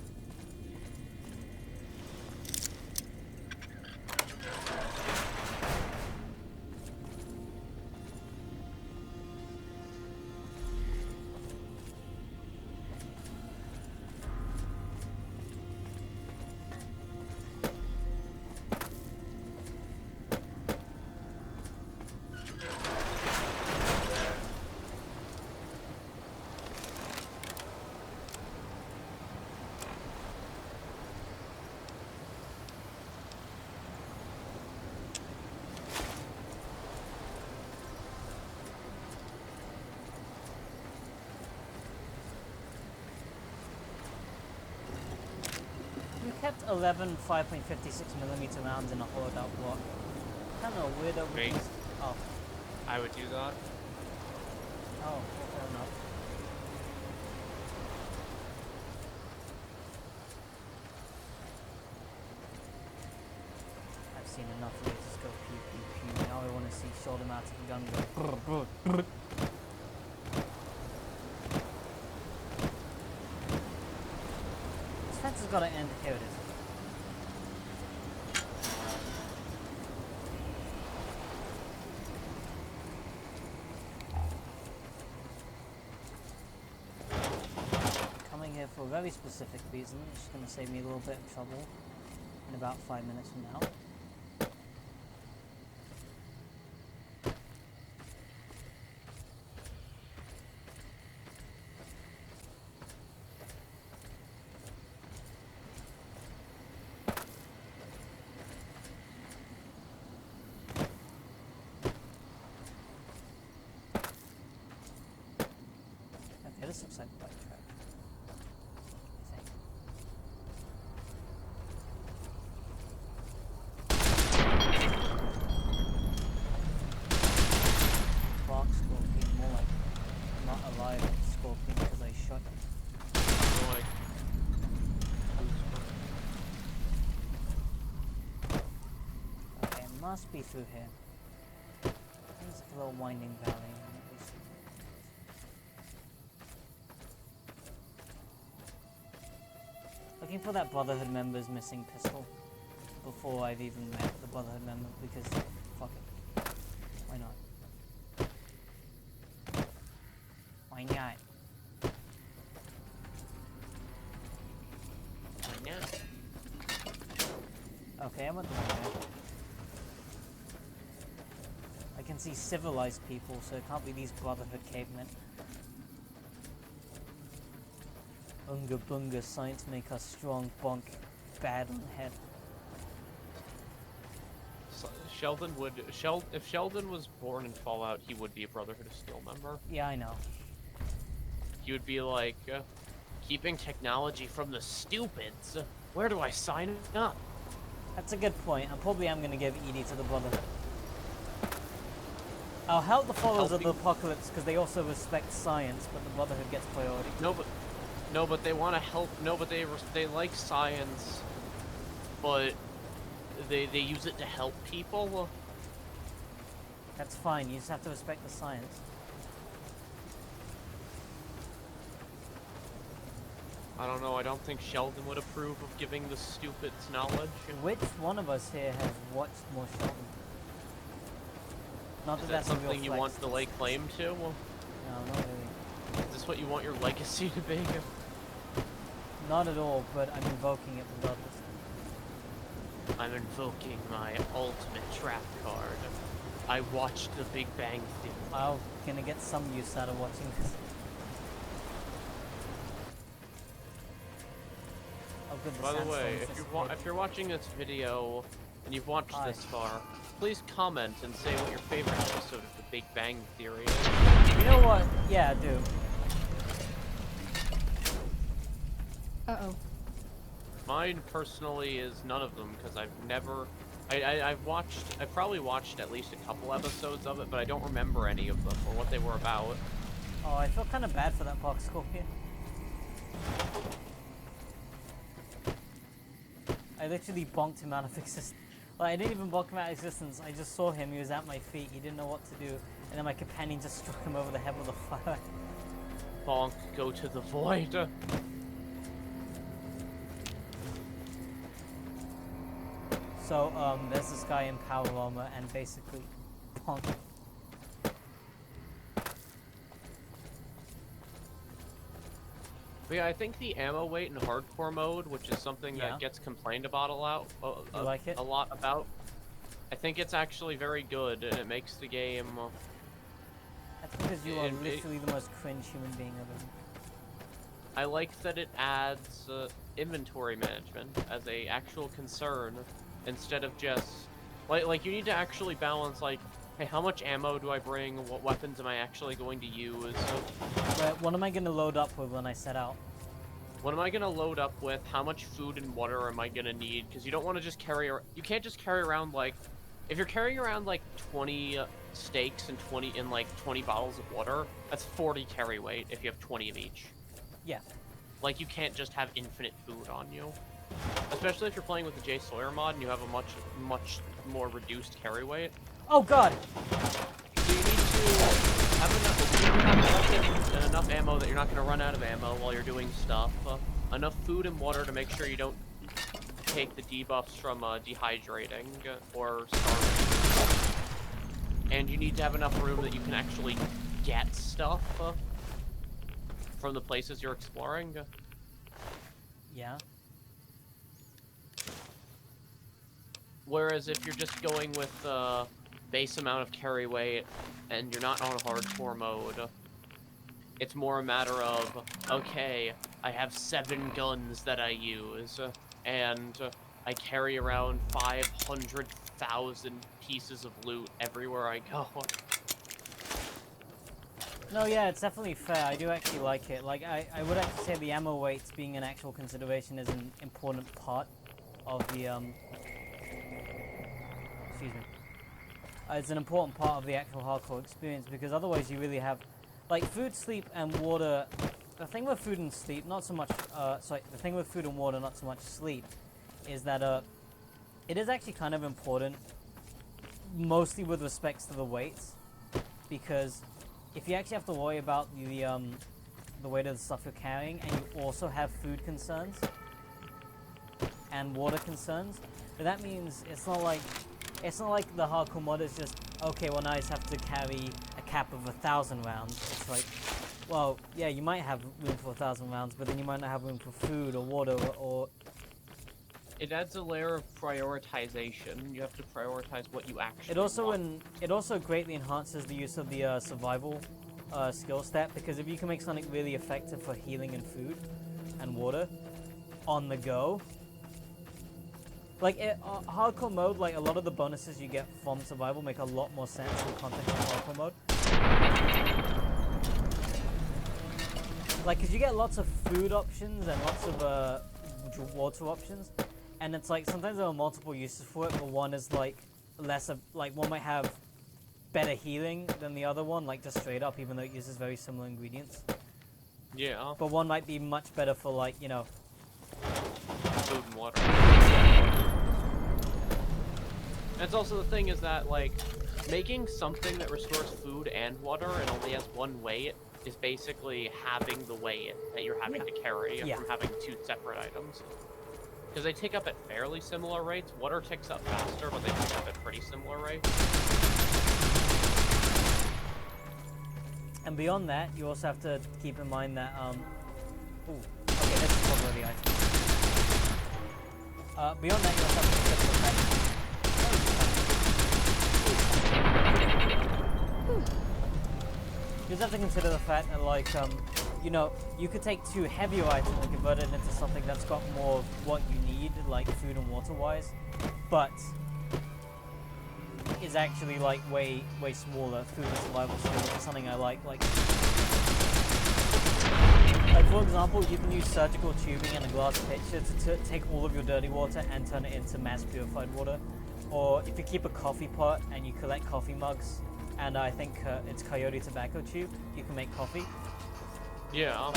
11 5.56mm rounds in a hollowed out block. Kind of weirdo. Wait. Oh. I would do that. Oh, fair enough. I've seen enough lasers go pew pew pew. Now I want to see Sheldon out of the gun go brr brr brr. This fence has got to end. Here it is. Here for a very specific reason. It's going to save me a little bit of trouble in about 5 minutes from now. Okay, this looks like the bike track. Must be through here. I think it's like a little winding valley. Looking for that Brotherhood member's missing pistol before I've even met the Brotherhood member, because fuck it. Why not? Why not? Why not? Okay, I'm at the one there. I can see civilized people, so it can't be these Brotherhood cavemen. Unga bunga, science make us strong, bonk, bad on head. Sheldon would... if Sheldon was born in Fallout, he would be a Brotherhood of Steel member. Yeah, I know. He would be like, keeping technology from the stupids. Where do I sign up? That's a good point. I probably am going to give Edie to the Brotherhood. I'll help the followers of the apocalypse because they also respect science, but the Brotherhood gets priority. No, but they want to help. No, but they like science, but they use it to help people. That's fine. You just have to respect the science. I don't know. I don't think Sheldon would approve of giving the stupids knowledge. Which one of us here has watched more Sheldon? Not that that's something you want to lay claim to? No, not really. Is this what you want your legacy to be? Not at all, but I'm invoking it regardless. I'm invoking my ultimate trap card. I watched The Big Bang Theory. I'm gonna get some use out of watching this. Oh, good, By the way, if you're watching this video and you've watched this far, please comment and say what your favorite episode of The Big Bang Theory is. You know what? Yeah, I do. Uh-oh. Mine personally is none of them because I've never... I've probably watched at least a couple episodes of it, but I don't remember any of them or what they were about. Oh, I feel kind of bad for that box scorpion. I literally bonked him out of existence. Like, I didn't even bonk him out of existence. I just saw him. He was at my feet. He didn't know what to do. And then my companion just struck him over the head with a fire. Bonk, go to the void. So, there's this guy in power armor and basically bonk. But yeah, I think the ammo weight in hardcore mode, which is something that gets complained about a lot, a lot about, I think it's actually very good, and it makes the game... That's because you are literally the most cringe human being ever. I like that it adds inventory management as a actual concern, instead of just... Like, you need to actually balance, like, hey, how much ammo do I bring? What weapons am I actually going to use? What am I going to load up with when I set out? What am I gonna load up with? How much food and water am I gonna need? Because you don't want to just carry. You can't just carry around like, if you're carrying around like 20 steaks and 20 bottles of water, that's 40 carry weight if you have 20 of each. Yeah. Like you can't just have infinite food on you, especially if you're playing with the J Sawyer mod and you have a much more reduced carry weight. Oh God. So you need to have enough ammo that you're not going to run out of ammo while you're doing stuff. Enough food and water to make sure you don't take the debuffs from dehydrating or starving. And you need to have enough room that you can actually get stuff from the places you're exploring. Yeah. Whereas if you're just going with base amount of carry weight and you're not on hardcore mode, it's more a matter of, okay, I have 7 guns that I use, and I carry around 500,000 pieces of loot everywhere I go. No, yeah, it's definitely fair. I do actually like it. Like, I would actually say the ammo weights being an actual consideration is an important part of the, excuse me. It's an important part of the actual hardcore experience, because otherwise you really have, like, food, sleep, and water. The thing with food and sleep, not so much, the thing with food and water, not so much sleep, is that, it is actually kind of important, mostly with respects to the weights, because if you actually have to worry about the weight of the stuff you're carrying, and you also have food concerns and water concerns, then that means it's not like the hardcore mod is just, okay, well now I just have to carry a cap of 1,000 rounds. It's like, well, yeah, you might have room for 1,000 rounds, but then you might not have room for food or water or... It adds a layer of prioritization. You have to prioritize what you actually It also greatly enhances the use of the survival skill stat, because if you can make something really effective for healing and food and water on the go, like hardcore mode, like a lot of the bonuses you get from survival make a lot more sense in the context of hardcore mode. Like, cause you get lots of food options and lots of water options. And it's like, sometimes there are multiple uses for it, but one is like one might have better healing than the other one, like just straight up, even though it uses very similar ingredients. Yeah. But one might be much better for, like, you know, food and water. That's also the thing, is that, like, making something that restores food and water and only has one weight is basically having the weight that you're having to carry from having 2 separate items. Because they tick up at fairly similar rates. Water ticks up faster, but they tick up at pretty similar rates. And beyond that, you also have to keep in mind that, ooh, okay, let's talk about the items. Beyond that, you also have to consider the fact... You just have to consider the fact that, like, you know, you could take 2 heavier items and convert it into something that's got more of what you need, like food and water-wise, but is actually, like, way smaller. Food and survival skill, which is something I like. Like, for example, you can use surgical tubing and a glass pitcher to take all of your dirty water and turn it into mass purified water. Or if you keep a coffee pot and you collect coffee mugs, and I think it's Coyote tobacco tube, you can make coffee. Yeah.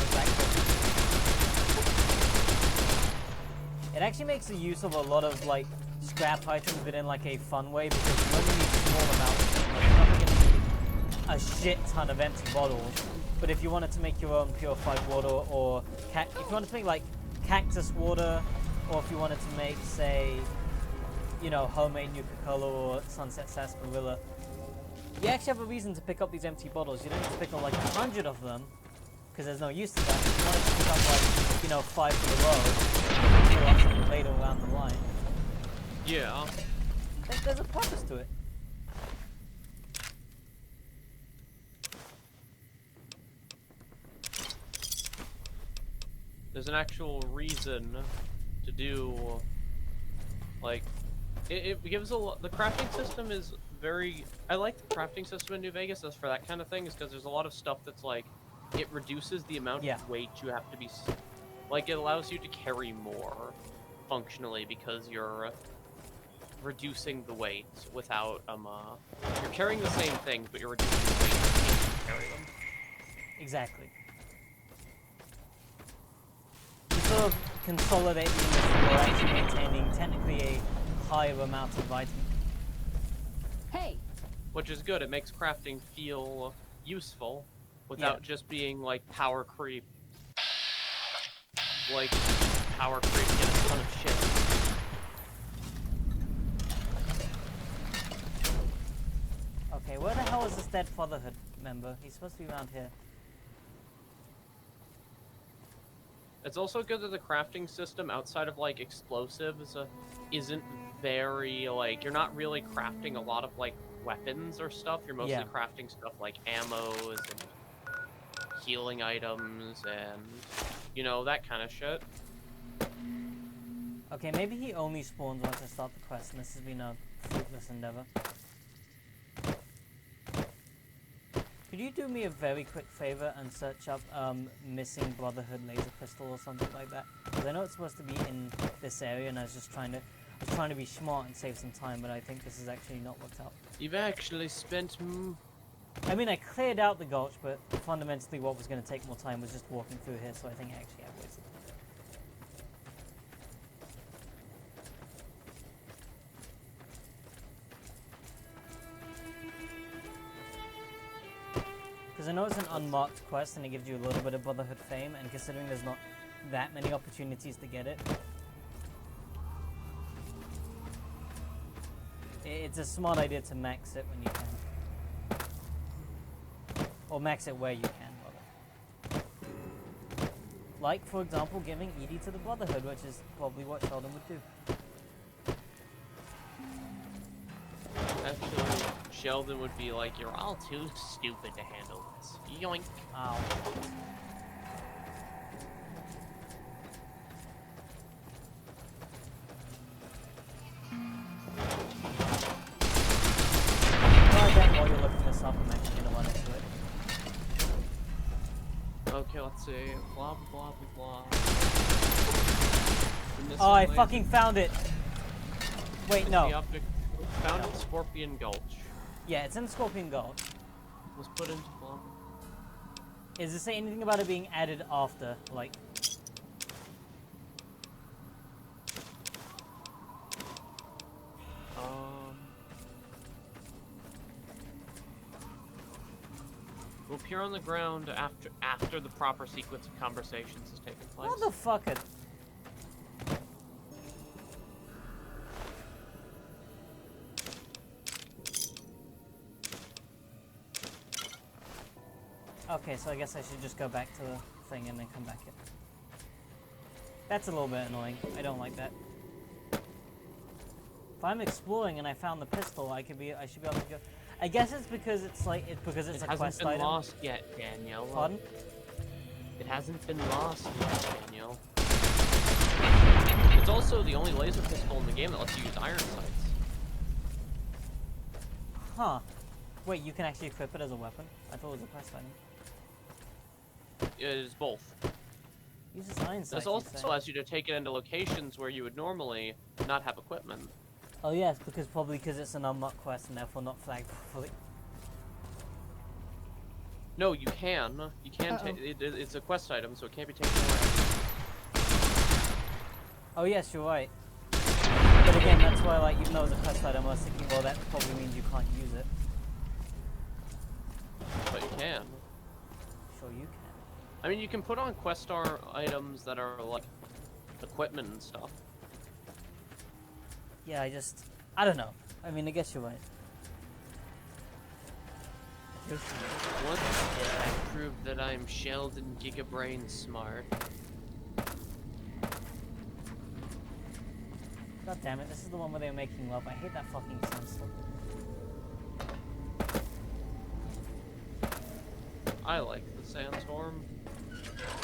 It actually makes the use of a lot of, like, scrap items, but in, like, a fun way, because you only need small amounts. Like, you're not going to need a shit ton of empty bottles. But if you wanted to make your own purified water, or if you wanted to make, like, cactus water, or if you wanted to make, say, you know, homemade Nuka-Cola or Sunset Sarsaparilla, you actually have a reason to pick up these empty bottles. You don't need to pick up, like, 100 of them, because there's no use to that. If you wanted to pick up, like, you know, 5 for the road, you can fill up something later around the line. Yeah. There's a purpose to it. There's an actual reason to do, like, it gives a lot. The crafting system is very, I like the crafting system in New Vegas as for that kind of thing, is because there's a lot of stuff that's like, it reduces the amount of weight you have to be Like, it allows you to carry more, functionally, because you're reducing the weight without, you're carrying the same things, but you're reducing the weight to carry them. Exactly. You sort of consolidate the industry while actually maintaining technically a higher amount of items. Hey! Which is good, it makes crafting feel useful, without just being, like, power creep. Like, power creep get a ton of shit. Okay, where the hell is this dead Brotherhood member? He's supposed to be around here. It's also good that the crafting system, outside of, like, explosives, isn't very, like, you're not really crafting a lot of, like, weapons or stuff. You're mostly crafting stuff like ammos and healing items and, you know, that kind of shit. Okay, maybe he only spawns once I start the quest, and this has been a fruitless endeavor. Could you do me a very quick favor and search up missing Brotherhood laser pistol or something like that? Because I know it's supposed to be in this area, and I was just trying to be smart and save some time, but I think this has actually not worked out. You've actually spent. I mean, I cleared out the gulch, but fundamentally, what was going to take more time was just walking through here. So I think I actually have wasted time. Because I know it's an unmarked quest and it gives you a little bit of Brotherhood fame, and considering there's not that many opportunities to get it, it's a smart idea to max it when you can. Or max it where you can, rather. Like, for example, giving Edie to the Brotherhood, which is probably what Sheldon would do. Actually, Sheldon would be like, you're all too stupid to handle this. Yoink. Ow. Well, then while you're looking this up, I'm actually going to run into it. Okay, let's see. Blah, blah, blah, blah. Oh, I fucking found it! Wait, no. Found in Scorpion Gulch. Yeah, it's in Scorpion Gulch. Was put into lava. Is it say anything about it being added after, like? Will appear on the ground after the proper sequence of conversations has taken place. Motherfucker. Okay, so I guess I should just go back to the thing and then come back in. That's a little bit annoying. I don't like that. If I'm exploring and I found the pistol, I should be able to go. I guess it's because it's a quest item. It hasn't been lost yet, Daniel. Pardon? It hasn't been lost yet, Daniel. It's also the only laser pistol in the game that lets you use iron sights. Huh. Wait, you can actually equip it as a weapon? I thought it was a quest item. It is both. Uses iron sights. This also allows you to take it into locations where you would normally not have equipment. Oh yes, probably because it's an unmarked quest and therefore not flagged properly. No, you can. You can take it. It's a quest item, so it can't be taken away. Oh yes, you're right. But again, that's why, like, even though it's a quest item, I was thinking, well, that probably means you can't use it. But you can. Sure, you can. I mean, you can put on quest star items that are like equipment and stuff. Yeah, I don't know. I mean, I guess you're right. Once I proved that I'm Sheldon Gigabrain smart. God damn it, this is the one where they were making love. I hate that fucking sandstorm. I like the sandstorm.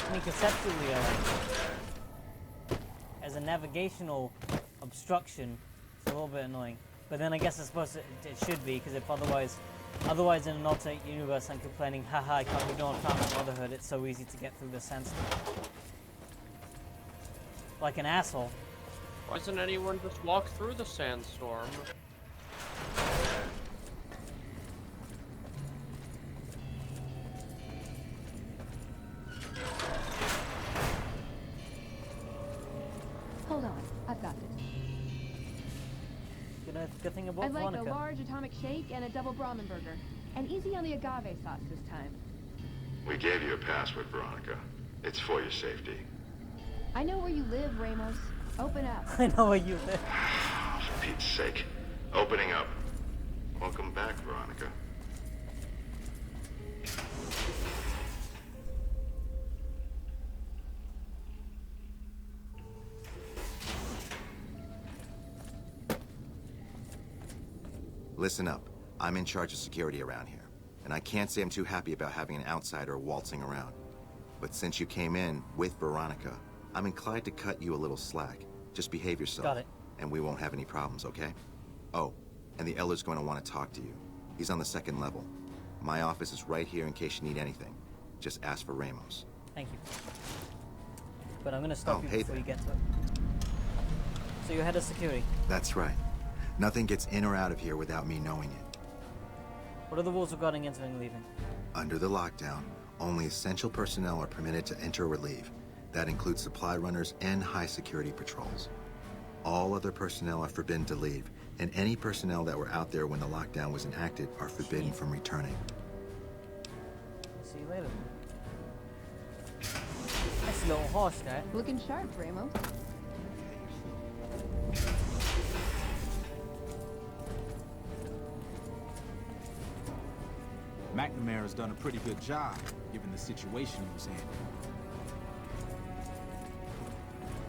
I mean, conceptually, I like it. As a navigational obstruction, it's a little bit annoying. But then I guess it's supposed to, it should be, because if otherwise in an alternate universe I'm complaining, haha, I can't ignore found the Brotherhood, it's so easy to get through the sandstorm. like an asshole. Why doesn't anyone just walk through the sandstorm? Hold on, I've got this. Good thing about I'd like Veronica. a large atomic shake and a double Brahmin burger. And easy on the agave sauce this time. We gave you a password, Veronica. It's for your safety. I know where you live, Ramos. Open up. I know where you live. For Pete's sake. Opening up. Welcome back, Veronica. Listen up. I'm in charge of security around here. And I can't say I'm too happy about having an outsider waltzing around. But since you came in with Veronica, I'm inclined to cut you a little slack. Just behave yourself. Got it. And we won't have any problems, okay? Oh, and the Elder's going to want to talk to you. He's on the 2nd level. My office is right here in case you need anything. Just ask for Ramos. Thank you. But I'm gonna stop you hey before there. you get to it. So you're head of security. That's right. Nothing gets in or out of here without me knowing it. What are the rules regarding entering and leaving? Under the lockdown, only essential personnel are permitted to enter or leave. That includes supply runners and high security patrols. All other personnel are forbidden to leave, and any personnel that were out there when the lockdown was enacted are forbidden from returning. See you later. Nice little horse guy. Looking sharp, Ramos. McNamara's done a pretty good job, given the situation he was in.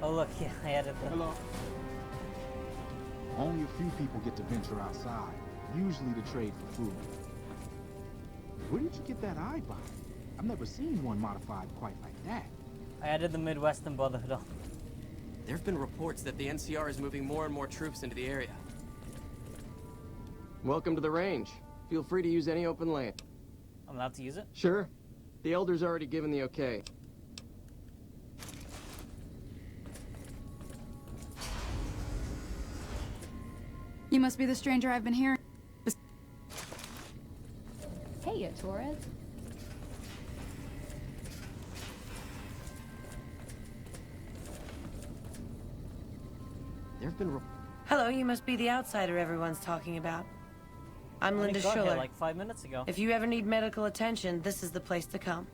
Oh look, yeah, I added the... Hello. Only a few people get to venture outside, usually to trade for food. Where did you get that eye bite? I've never seen one modified quite like that. I added the Midwestern Brotherhood on. There have been reports that the NCR is moving more and more troops into the area. Welcome to the range. Feel free to use any open land. I'm allowed to use it? Sure. The Elder's already given the okay. You must be the stranger I've been hearing. Hey, Torres. There've been Hello, you must be the outsider everyone's talking about. I'm I only Linda got here Schuller. like 5 minutes ago. If you ever need medical attention, this is the place to come.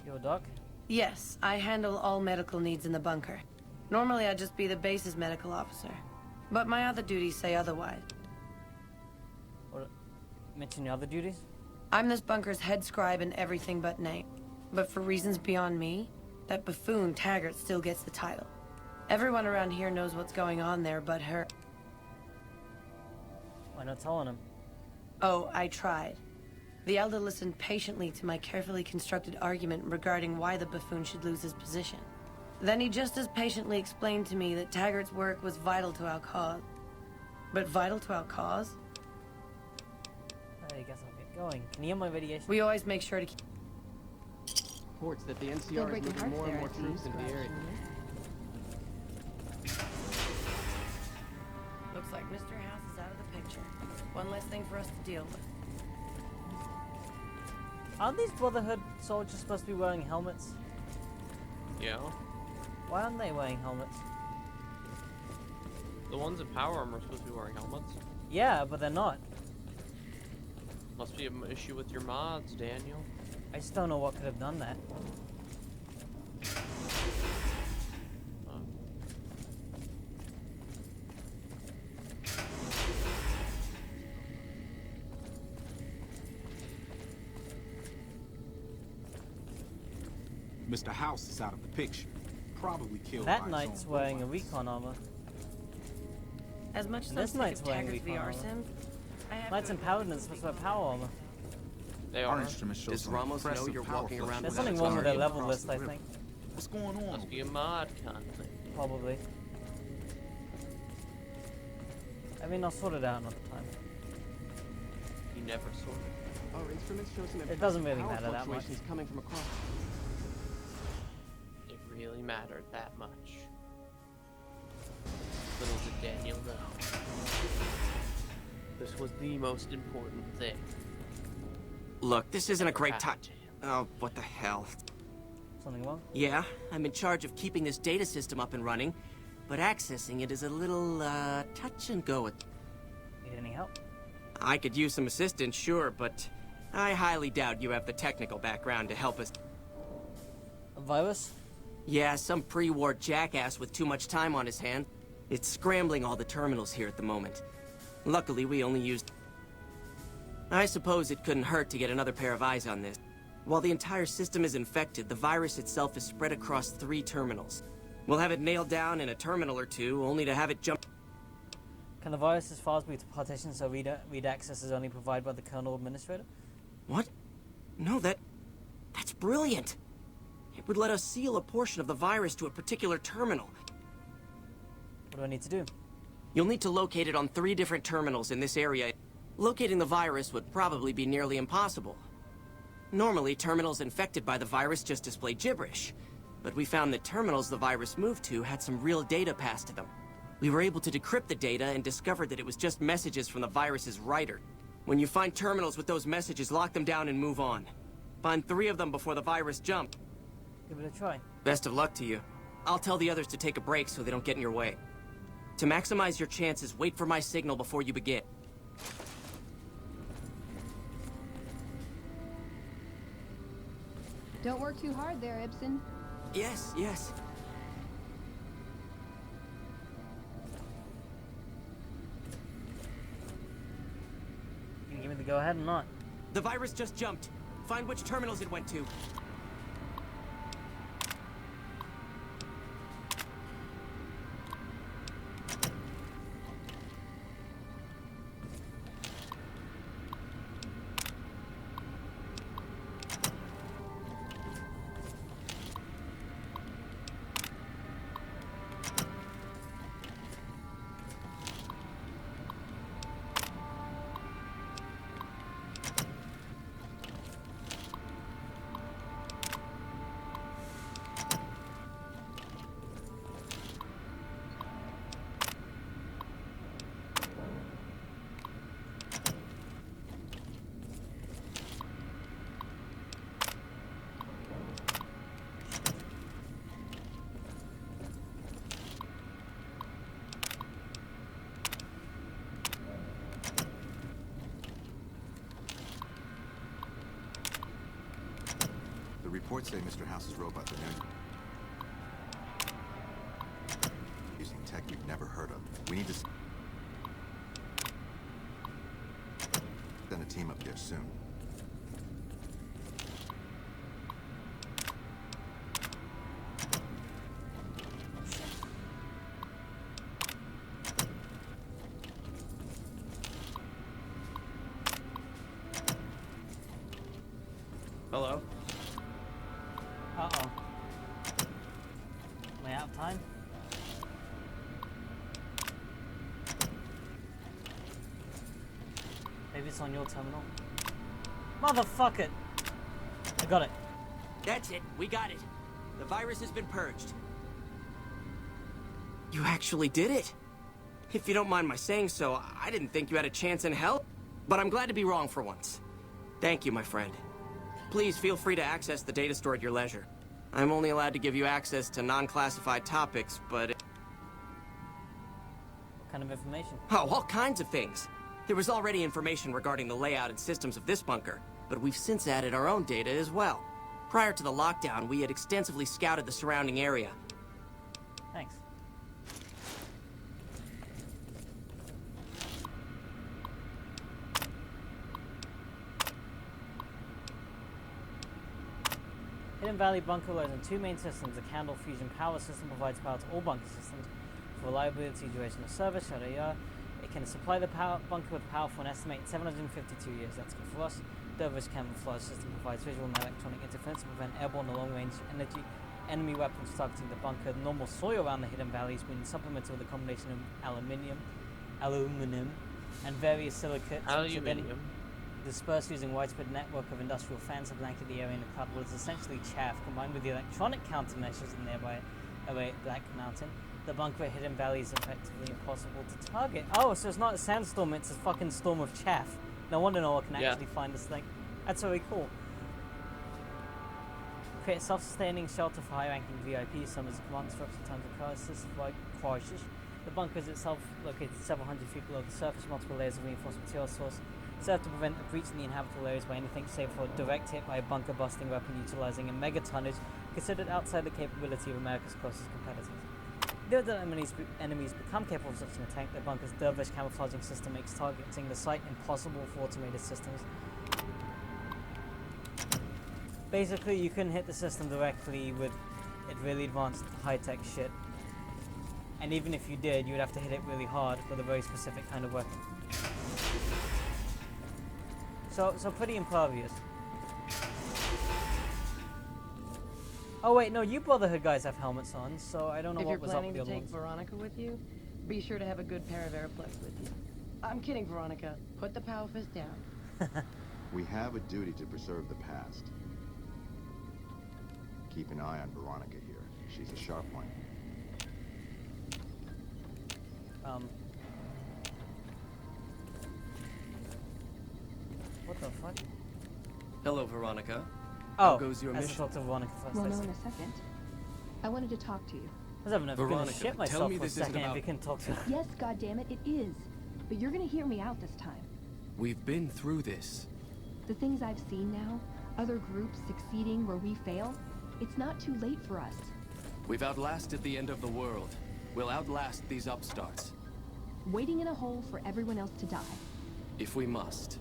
Yo, Doc. Yes, I handle all medical needs in the bunker. Normally, I'd just be the base's medical officer. But my other duties say otherwise. What, mention your other duties? I'm this bunker's head scribe in everything but name. But for reasons beyond me, that buffoon Taggart still gets the title. Everyone around here knows what's going on there but her. Why not telling him? Oh, I tried. The Elder listened patiently to my carefully constructed argument regarding why the buffoon should lose his position. Then he just as patiently explained to me that Taggart's work was vital to our cause. But vital to our cause? I guess I'll get going. Can you hear my radiation? We always make sure to keep... reports that the NCR is moving more and more troops into the area. Looks like Mr. House is out of the picture. One less thing for us to deal with. Aren't these Brotherhood soldiers supposed to be wearing helmets? Yeah. Why aren't they wearing helmets? The ones in power armor are supposed to be wearing helmets. Yeah, but they're not. Must be an issue with your mods, Daniel. I just don't know what could have done that. Mr. House is out of the picture. Probably killed That by his knight's own wearing a robots. recon armor. As much as And I'm this sick knight's of wearing Taggart's recon VR armor. sims, I have Knights to and admit paladins supposed to have power armor. They Our are. instruments show Does some Ramos know impressive you're power walking around fluctuations There's with something that wrong with their Atari level across list, the I river. think. What's going on? Must be a mod conflict. Probably. I mean, I'll sort it out another time. You never sort it. Our instruments show some It doesn't impressive really power matter that much. fluctuations coming from across. It really mattered that much. Little did Daniel know. This was the most important thing. Look, this isn't a great time. Oh, what the hell? Something wrong? Yeah, I'm in charge of keeping this data system up and running, but accessing it is a little, touch and go. Need any help? I could use some assistance, sure, but I highly doubt you have the technical background to help us. A virus? Yeah, some pre-war jackass with too much time on his hands. It's scrambling all the terminals here at the moment. Luckily, we only used... I suppose it couldn't hurt to get another pair of eyes on this. While the entire system is infected, the virus itself is spread across 3 terminals. We'll have it nailed down in a terminal or 2, only to have it jump... Can the virus's files be to partitions so read access is only provided by the kernel administrator? What? No, that's brilliant. It would let us seal a portion of the virus to a particular terminal. What do I need to do? You'll need to locate it on 3 different terminals in this area. Locating the virus would probably be nearly impossible. Normally, terminals infected by the virus just display gibberish. But we found that terminals the virus moved to had some real data passed to them. We were able to decrypt the data and discovered that it was just messages from the virus's writer. When you find terminals with those messages, lock them down and move on. Find 3 of them before the virus jumps. Give it a try. Best of luck to you. I'll tell the others to take a break so they don't get in your way. To maximize your chances, wait for my signal before you begin. Don't work too hard there, Ibsen. Yes, yes. You can give me the go-ahead or not? The virus just jumped. Find which terminals it went to. Reports say Mr. House's robots are now using tech we've never heard of. We need to send a team up there soon. Hello? Uh-oh. Am I out of time? Maybe it's on your terminal. Motherfucker! I got it. That's it. We got it. The virus has been purged. You actually did it. If you don't mind my saying so, I didn't think you had a chance in hell. But I'm glad to be wrong for once. Thank you, my friend. Please feel free to access the data store at your leisure. I'm only allowed to give you access to non-classified topics, but... What kind of information? Oh, all kinds of things. There was already information regarding the layout and systems of this bunker, but we've since added our own data as well. Prior to the lockdown, we had extensively scouted the surrounding area. Thanks. Hidden Valley Bunker relies on 2 main systems. The Candle Fusion Power System provides power to all bunker systems for reliability, duration of service, yada yada. It can supply the bunker with power for an estimated 752 years. That's good for us. Dervish Camouflage System provides visual and electronic interference to prevent airborne and long-range enemy weapons targeting the bunker. The normal soil around the Hidden Valley has been supplemented with a combination of aluminium, and various silicates. dispersed using a widespread network of industrial fans have blanketed the area in a cloud was essentially chaff, combined with the electronic countermeasures in nearby Black Mountain. The bunker at Hidden Valley is effectively impossible to target. Oh, so it's not a sandstorm, it's a fucking storm of chaff. No wonder no one can actually find this thing. That's very cool. Create a self-sustaining shelter for high-ranking VIPs, some as a command structure in times of crisis. The bunker is itself located several hundred feet below the surface, multiple layers of reinforced material source, serve to prevent a breach in the inhabitable areas by anything save for a direct hit by a bunker-busting weapon utilizing a megatonnage considered outside the capability of America's closest competitors. Though the enemies become capable of such an attack, the bunker's dervish camouflaging system makes targeting the site impossible for automated systems. Basically, you couldn't hit the system directly with really advanced high-tech shit. And even if you did, you would have to hit it really hard with a very specific kind of weapon. So pretty impervious. Oh wait, no, you Brotherhood guys have helmets on, so I don't know what was up with the other ones. If you're planning to take Veronica with you, be sure to have a good pair of airplugs with you. I'm kidding, Veronica. Put the power fist down. We have a duty to preserve the past. Keep an eye on Veronica here. She's a sharp one. What the fuck? Hello, Veronica. Oh, how goes your mission? Talk to Veronica first. Well, no, in a second. I wanted to talk to you. I was having a shit myself for a second if you can talk to her. Yes, goddammit, it is. But you're gonna hear me out this time. We've been through this. The things I've seen now, other groups succeeding where we fail, it's not too late for us. We've outlasted the end of the world. We'll outlast these upstarts. Waiting in a hole for everyone else to die. If we must.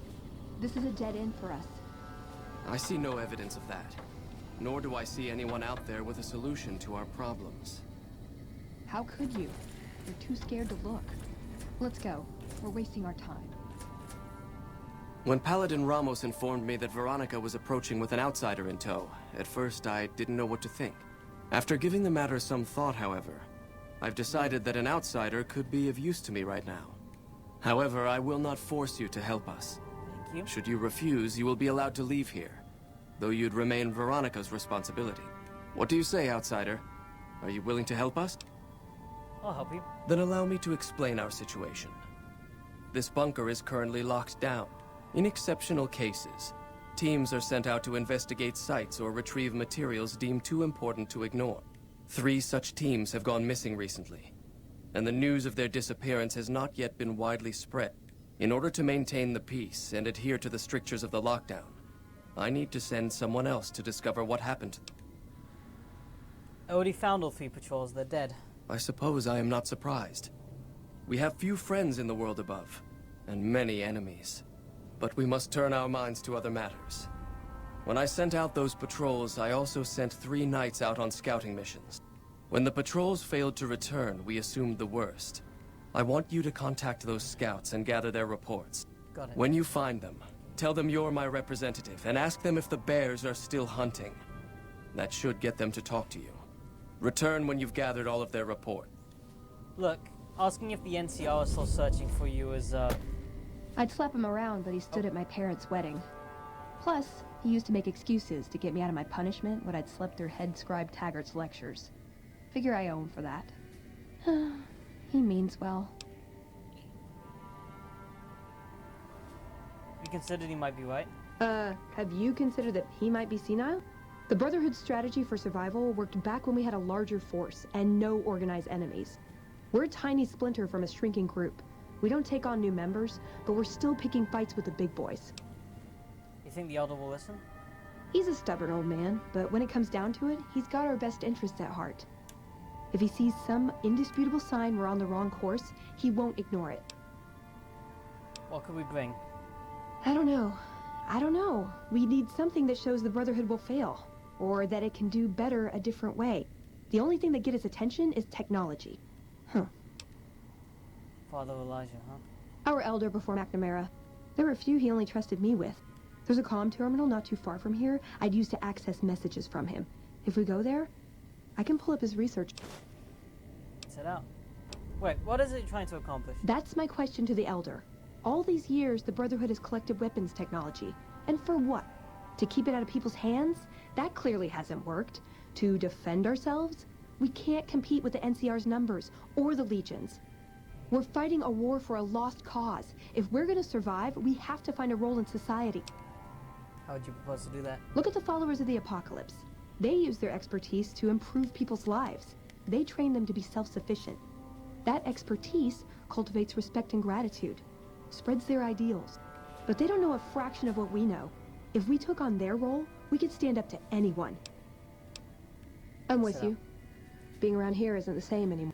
This is a dead end for us. I see no evidence of that. Nor do I see anyone out there with a solution to our problems. How could you? You're too scared to look. Let's go. We're wasting our time. When Paladin Ramos informed me that Veronica was approaching with an outsider in tow, at first I didn't know what to think. After giving the matter some thought, however, I've decided that an outsider could be of use to me right now. However, I will not force you to help us. Thank you. Should you refuse, you will be allowed to leave here, though you'd remain Veronica's responsibility. What do you say, outsider? Are you willing to help us? I'll help you. Then allow me to explain our situation. This bunker is currently locked down. In exceptional cases, teams are sent out to investigate sites or retrieve materials deemed too important to ignore. 3 such teams have gone missing recently, and the news of their disappearance has not yet been widely spread. In order to maintain the peace and adhere to the strictures of the lockdown, I need to send someone else to discover what happened to them. I already found all 3 patrols. They're dead. I suppose I am not surprised. We have few friends in the world above, and many enemies. But we must turn our minds to other matters. When I sent out those patrols, I also sent 3 knights out on scouting missions. When the patrols failed to return, we assumed the worst. I want you to contact those scouts and gather their reports. Got it. When you find them, tell them you're my representative and ask them if the bears are still hunting. That should get them to talk to you. Return when you've gathered all of their report. Look, asking if the NCR is still searching for you is, I'd slap him around, but he stood at my parents' wedding. Plus, he used to make excuses to get me out of my punishment when I'd slept through head scribe Taggart's lectures. Figure I owe him for that. He means well. you considered he might be right? Have you considered that he might be senile? The Brotherhood's strategy for survival worked back when we had a larger force and no organized enemies. We're a tiny splinter from a shrinking group. We don't take on new members, but we're still picking fights with the big boys. You think the Elder will listen? He's a stubborn old man, but when it comes down to it, he's got our best interests at heart. If he sees some indisputable sign we're on the wrong course, he won't ignore it. What could we bring? I don't know. We need something that shows the Brotherhood will fail, or that it can do better a different way. The only thing that gets his attention is technology. Father Elijah, huh? Our elder before McNamara. There were a few he only trusted me with. There's a comm terminal not too far from here I'd use to access messages from him. If we go there, I can pull up his research. Set out. Wait, what is it trying to accomplish? That's my question to the elder. All these years, the Brotherhood has collected weapons technology. And for what? To keep it out of people's hands? That clearly hasn't worked. To defend ourselves? We can't compete with the NCR's numbers, or the Legion's. We're fighting a war for a lost cause. If we're gonna survive, we have to find a role in society. How would you propose to do that? Look at the followers of the Apocalypse. They use their expertise to improve people's lives. They train them to be self-sufficient. That expertise cultivates respect and gratitude, spreads their ideals. But they don't know a fraction of what we know. If we took on their role, we could stand up to anyone. I'm with you. Being around here isn't the same anymore.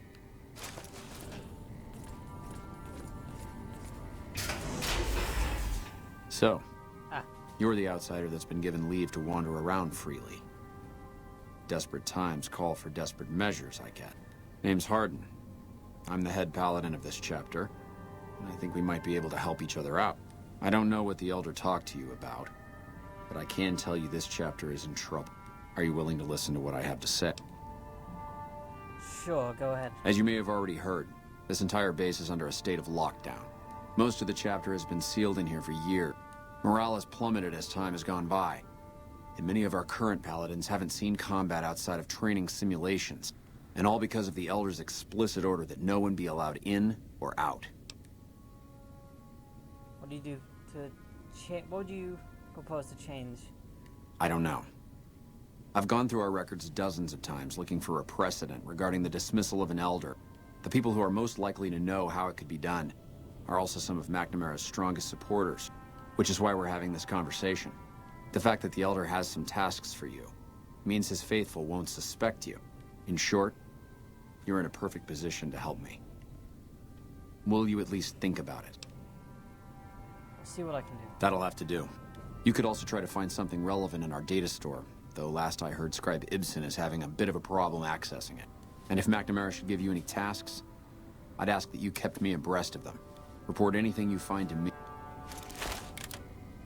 So, you're the outsider that's been given leave to wander around freely. Desperate times call for desperate measures, I get. Name's Hardin. I'm the head paladin of this chapter, and I think we might be able to help each other out. I don't know what the Elder talked to you about, but I can tell you this chapter is in trouble. Are you willing to listen to what I have to say? Sure, go ahead. As you may have already heard, this entire base is under a state of lockdown. Most of the chapter has been sealed in here for years. Morale has plummeted as time has gone by, and many of our current paladins haven't seen combat outside of training simulations, and all because of the Elder's explicit order that no one be allowed in or out. What do you do to change? What would you propose to change? I don't know. I've gone through our records dozens of times looking for a precedent regarding the dismissal of an Elder. The people who are most likely to know how it could be done are also some of McNamara's strongest supporters, which is why we're having this conversation. The fact that the Elder has some tasks for you means his faithful won't suspect you. In short, you're in a perfect position to help me. Will you at least think about it? I'll see what I can do. That'll have to do. You could also try to find something relevant in our data store, though last I heard Scribe Ibsen is having a bit of a problem accessing it. And if McNamara should give you any tasks, I'd ask that you kept me abreast of them. Report anything you find to me.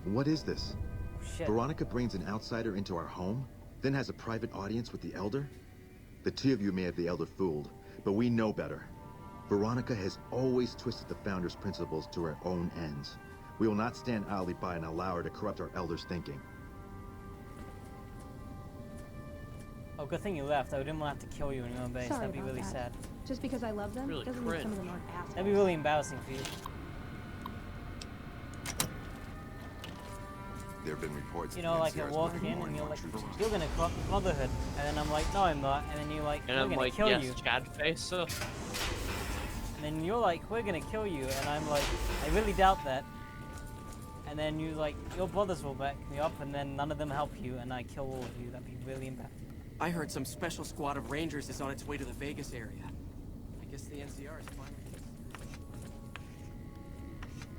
What is this? Shit. Veronica brings an outsider into our home, then has a private audience with the Elder? The two of you may have the Elder fooled, but we know better. Veronica has always twisted the Founder's principles to her own ends. We will not stand idly by and allow her to corrupt our Elder's thinking. Oh, good thing you left. I didn't want to have to kill you in your own base. Sorry That'd be about really that. sad. Just because I love them Really doesn't mean cringe. some of them aren't assholes. That'd be really embarrassing for you. There have been reports. You know, like I walk in and you're like, you're gonna corrupt the Brotherhood, and then I'm like, no, I'm not, and then you're like, And we're I'm gonna like, kill yes, you, Chad face. and then you're like, we're gonna kill you, and I'm like, I really doubt that, and then you like, your brothers will back me up, and then none of them help you, and I kill all of you. That'd be really embarrassing. I heard some special squad of Rangers is on its way to the Vegas area. I guess the NCR is finally...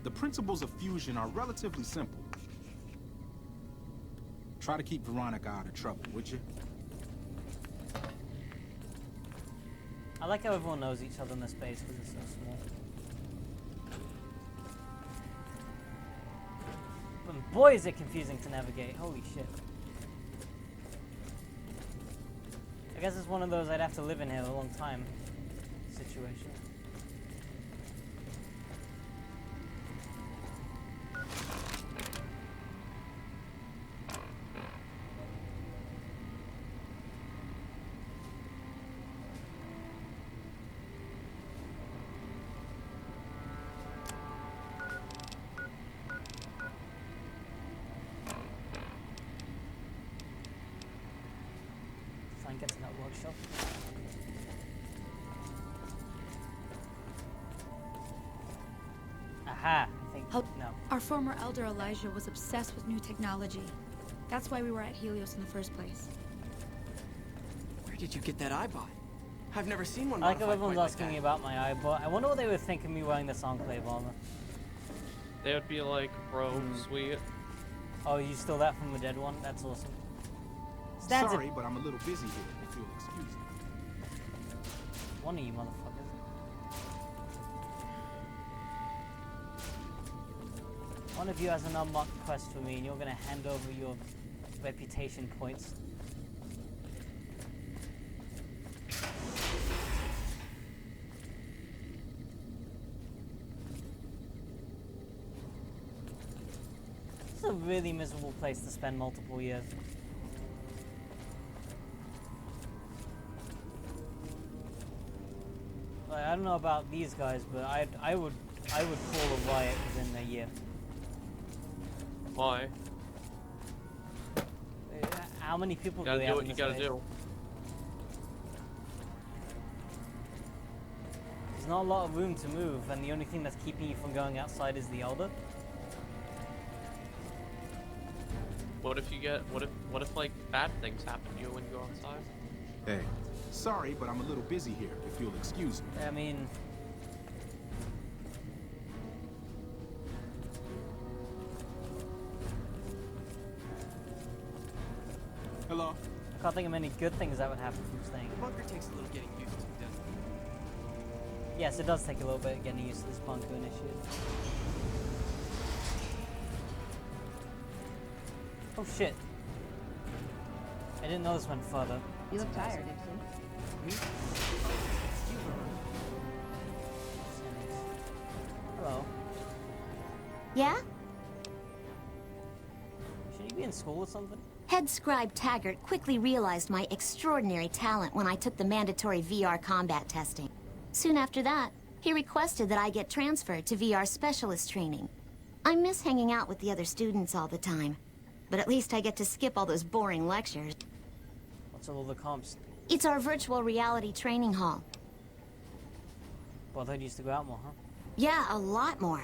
The principles of fusion are relatively simple. Try to keep Veronica out of trouble, would you? I like how everyone knows each other in this base because it's so small. But boy, is it confusing to navigate. Holy shit. I guess it's one of those I'd have to live in here a long time situation. Try and get to that workshop. Aha, I think, no. Our former Elder Elijah was obsessed with new technology. That's why we were at Helios in the first place. Where did you get that eyebot? I've never seen one I like how modified everyone's quite like asking that. me about my eyebot. I wonder what they would think of me wearing this Enclave armor. They would be like, bro, sweet. Oh, you stole that from the dead one? That's awesome. Stands Sorry, but I'm a little busy here, if you'll excuse me. One of you motherfuckers. One of you has an unmarked quest for me, and you're gonna hand over your reputation points. a really miserable place to spend multiple years. Like, I don't know about these guys, but I would call a riot within a year. Why? How many people You do gotta they do have what in you this gotta place? do. There's not a lot of room to move, and the only thing that's keeping you from going outside is the Elder. What if you get, what if like bad things happen to you when you go outside? Hey, sorry, but I'm a little busy here, if you'll excuse me. I mean... Hello? I can't think of many good things that would happen from staying. The bunker takes a little getting used to, doesn't it? Yes, it does take a little bit of getting used to this bunker initiative. Oh shit. I didn't know this went further. You look tired, Dixon. Hello. Yeah? Should you be in school or something? Head scribe Taggart quickly realized my extraordinary talent when I took the mandatory VR combat testing. Soon after that, he requested that I get transferred to VR specialist training. I miss hanging out with the other students all the time, but at least I get to skip all those boring lectures. What's all the comps? It's our virtual reality training hall. Brotherhood used to go out more, huh? Yeah, a lot more.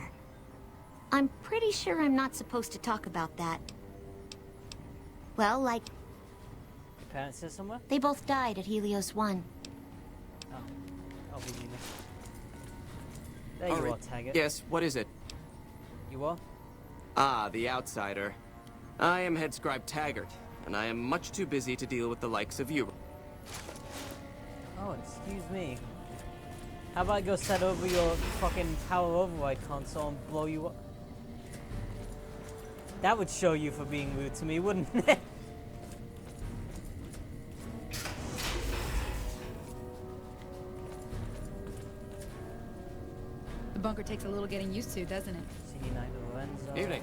I'm pretty sure I'm not supposed to talk about that. Well, like, Your parents sit somewhere? they both died at Helios 1. Oh. I'll be leaving. There All you right. are, Taggart. Yes, what is it? You are? Ah, the outsider. I am Head Scribe Taggart, and I am much too busy to deal with the likes of you. Oh, excuse me. How about I go set over your fucking power override console and blow you up? That would show you for being rude to me, wouldn't it? The bunker takes a little getting used to, doesn't it? CD9 to Lorenzo. Evening.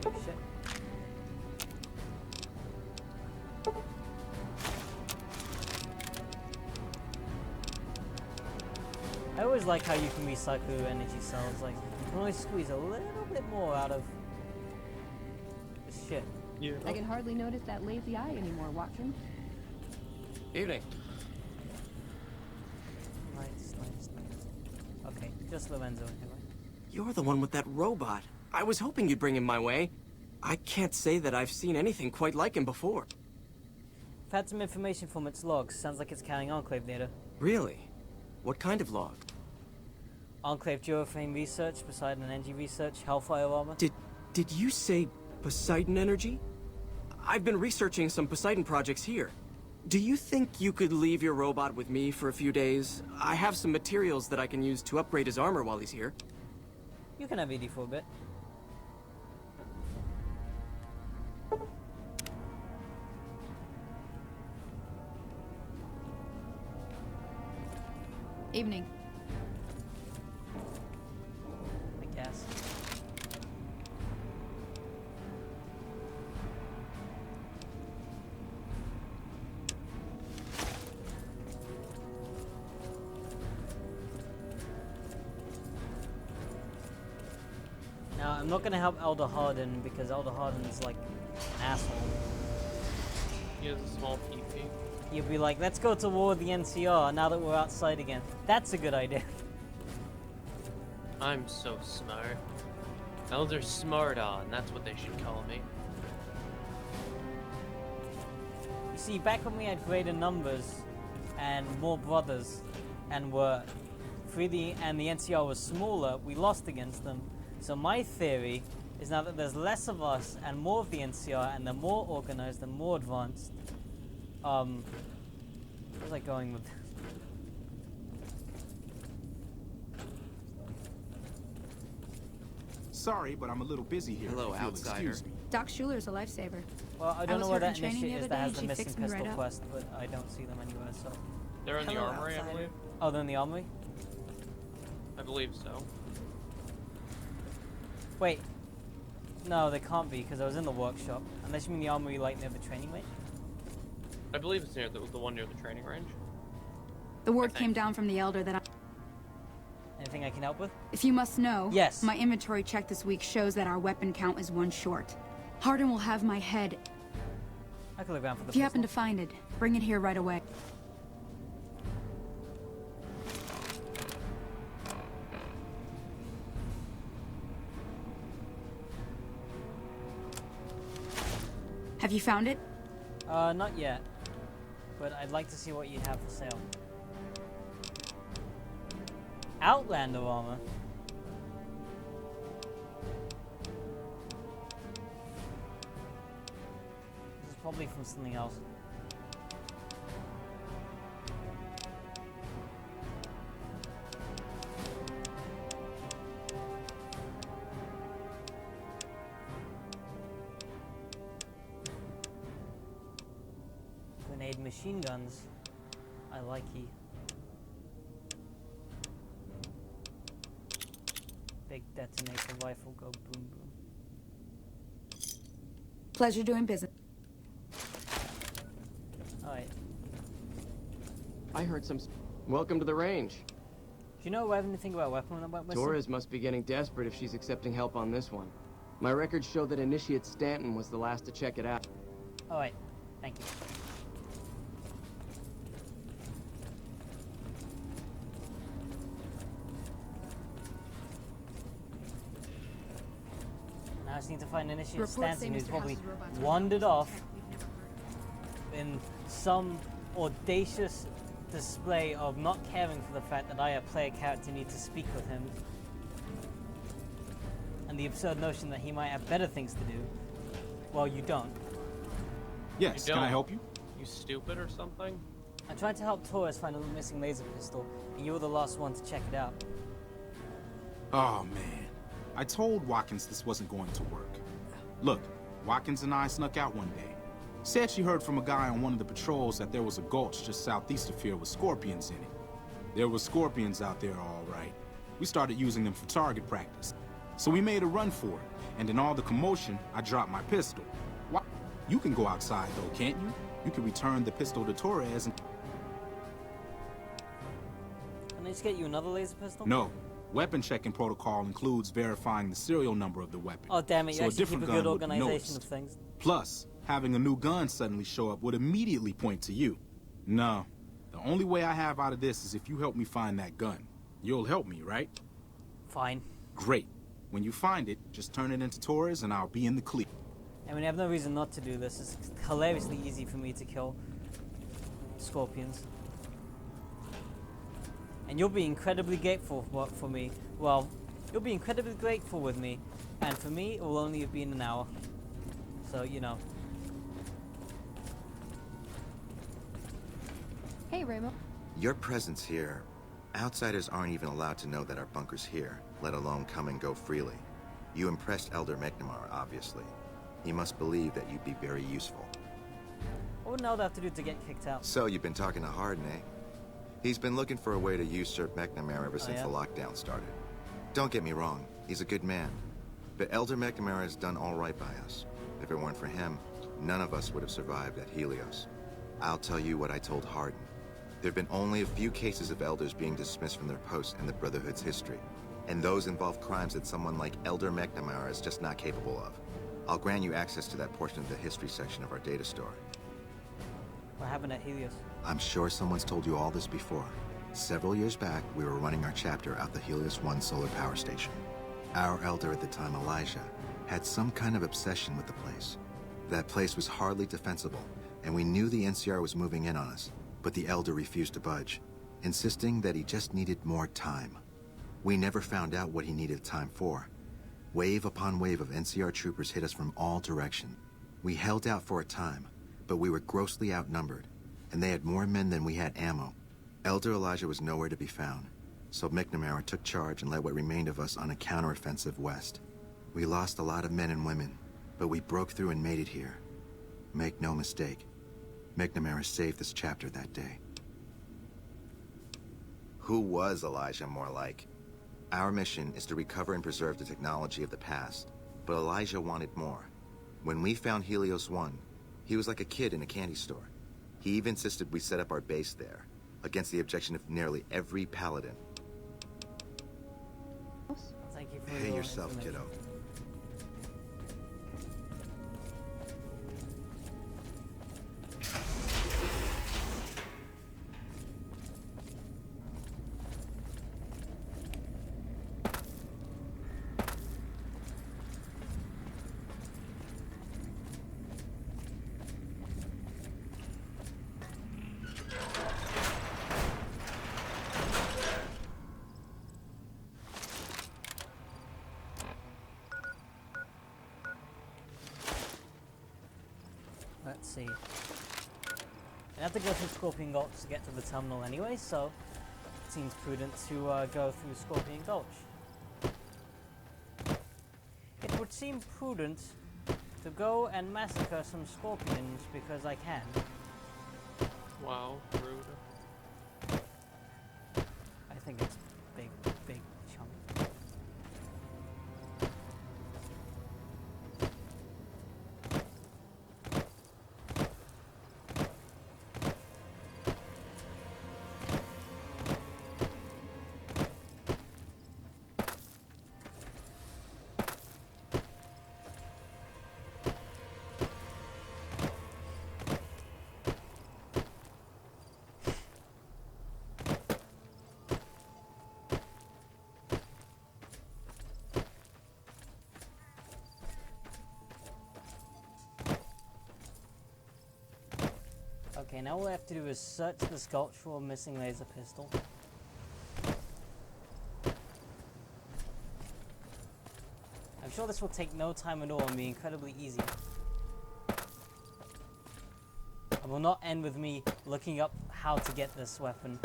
Oh, shit. I always like how you can recycle your energy cells. Like, you can always squeeze a little bit more out of this shit. Yeah. I can hardly notice that lazy eye anymore, Watson. Evening. Nice. Okay, just Lorenzo anyway. You're the one with that robot. I was hoping you'd bring him my way. I can't say that I've seen anything quite like him before. I've had some information from its logs. Sounds like it's carrying Enclave data. Really? What kind of log? Enclave Duraframe research, Poseidon Energy research, Hellfire armor. Did you say Poseidon Energy? I've been researching some Poseidon projects here. Do you think you could leave your robot with me for a few days? I have some materials that I can use to upgrade his armor while he's here. You can have ED for a bit. Evening. I guess. Now, I'm not gonna help Elder Harden because Elder Harden's like an asshole. He has a small PP. You'll be like, let's go to war with the NCR now that we're outside again. That's a good idea. I'm so smart. Elder Smarton, that's what they should call me. You see, back when we had greater numbers and more brothers and were and the NCR was smaller, we lost against them. So my theory is now that there's less of us and more of the NCR and they're more organized and more advanced. Where's I going with this? Sorry, but I'm a little busy here. Hello, if you'll outsider. excuse me. Doc Schuler's a lifesaver. Well, I I don't was know where hurt in that training initiate the is other that day has and the she missing fixed me pistol right up. quest, but I don't see them anywhere, so. They're in the Hello, armory, I outsider. believe. Oh, they're in the armory? I believe so. Wait. No, they can't be, because I was in the workshop. Unless you mean the armory, like, near the training range? I believe it's near the one near the training range. The word came down from the Elder that I... Anything I can help with? If you must know, yes. My inventory check this week shows that our weapon count is 1 short. Hardin will have my head. I can look around for the If you happen to find it, bring it here right away. Have you found it? Not yet. But I'd like to see what you have for sale. Outlander armor. This is probably from something else. Grenade machine guns. I like he. Big detonator rifle go boom boom. Pleasure doing business. Alright. I heard some... Welcome to the range. Do you know anything about weapon missing? Torres must be getting desperate if she's accepting help on this one. My records show that Initiate Stanton was the last to check it out. Alright, thank you. Now I just need to find Initiate Stanton, who's probably wandered off in some audacious display of not caring for the fact that I, a player character, need to speak with him. And the absurd notion that he might have better things to do, while you don't. Yes, You can I don't. help you? You stupid or something? I tried to help Torres find a missing laser pistol, and you were the last one to check it out. Oh, man. I told Watkins this wasn't going to work. Look, Watkins and I snuck out one day. Said she heard from a guy on one of the patrols that there was a gulch just southeast of here with scorpions in it. There were scorpions out there, all right. We started using them for target practice. So we made a run for it, and in all the commotion, I dropped my pistol. Why? You can go outside, though, can't you? You can return the pistol to Torres and... Can I just get you another laser pistol? No. Weapon checking protocol includes verifying the serial number of the weapon. Oh, damn it, you So actually keep a good would be organization noticed. of things. Plus, having a new gun suddenly show up would immediately point to you. No. The only way I have out of this is if you help me find that gun. You'll help me, right? Fine. Great. When you find it, just turn it into Torres and I'll be in the clear. I mean, I have no reason not to do this. It's hilariously easy for me to kill scorpions. And you'll be incredibly grateful for me. Well, you'll be incredibly grateful with me. And for me, it will only have been an hour. So, you know. Hey, Ramo. Your presence here, outsiders aren't even allowed to know that our bunker's here, let alone come and go freely. You impressed Elder McNamara, obviously. He must believe that you'd be very useful. What would Nelda have to do to get kicked out? So you've been talking to Hardin, eh? He's been looking for a way to usurp McNamara ever since yeah? the lockdown started. Don't get me wrong, he's a good man. But Elder McNamara has done all right by us. If it weren't for him, none of us would have survived at Helios. I'll tell you what I told Hardin. There have been only a few cases of elders being dismissed from their posts in the Brotherhood's history. And those involve crimes that someone like Elder McNamara is just not capable of. I'll grant you access to that portion of the history section of our data store. What happened at Helios? I'm sure someone's told you all this before. Several years back, we were running our chapter out the Helios 1 solar power station. Our elder at the time, Elijah, had some kind of obsession with the place. That place was hardly defensible, and we knew the NCR was moving in on us, but the elder refused to budge, insisting that he just needed more time. We never found out what he needed time for. Wave upon wave of NCR troopers hit us from all directions. We held out for a time, but we were grossly outnumbered, and they had more men than we had ammo. Elder Elijah was nowhere to be found, so McNamara took charge and led what remained of us on a counteroffensive west. We lost a lot of men and women, but we broke through and made it here. Make no mistake, McNamara saved this chapter that day. Who was Elijah, more like? Our mission is to recover and preserve the technology of the past, but Elijah wanted more. When we found Helios 1, he was like a kid in a candy store. He even insisted we set up our base there, against the objection of nearly every paladin. Thank you for Pay your yourself, information. kiddo. Let's see. I have to go through Scorpion Gulch to get to the terminal anyway, so it seems prudent to go through Scorpion Gulch. It would seem prudent to go and massacre some scorpions because I can. Wow, rude. I think it's big chunk. Okay, now all I have to do is search this gulch for a missing laser pistol. I'm sure this will take no time at all and be incredibly easy. It will not end with me looking up how to get this weapon.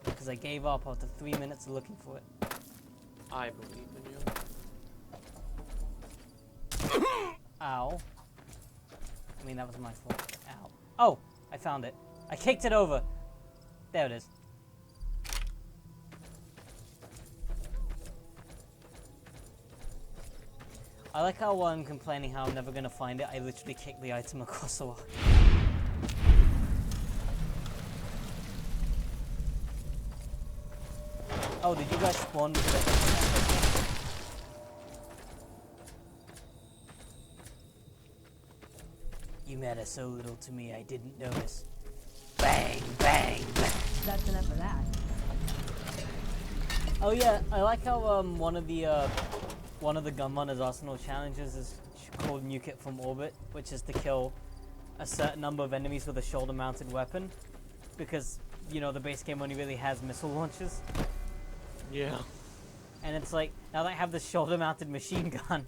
Because I gave up after 3 minutes of looking for it. I believe in you. Ow. I mean, that was my fault. Ow. Oh! I found it. I kicked it over. There it is. I like how I'm complaining how I'm never gonna find it. I literally kicked the item across the wall. Oh, did you guys spawn with it? You matter so little to me, I didn't notice. Bang, bang, bang. That's enough of that. Oh yeah, I like how one of the Gunrunner's arsenal challenges is called Nuke It from Orbit, which is to kill a certain number of enemies with a shoulder-mounted weapon, because you know the base game only really has missile launchers. Yeah. And it's like now that I have this shoulder-mounted machine gun,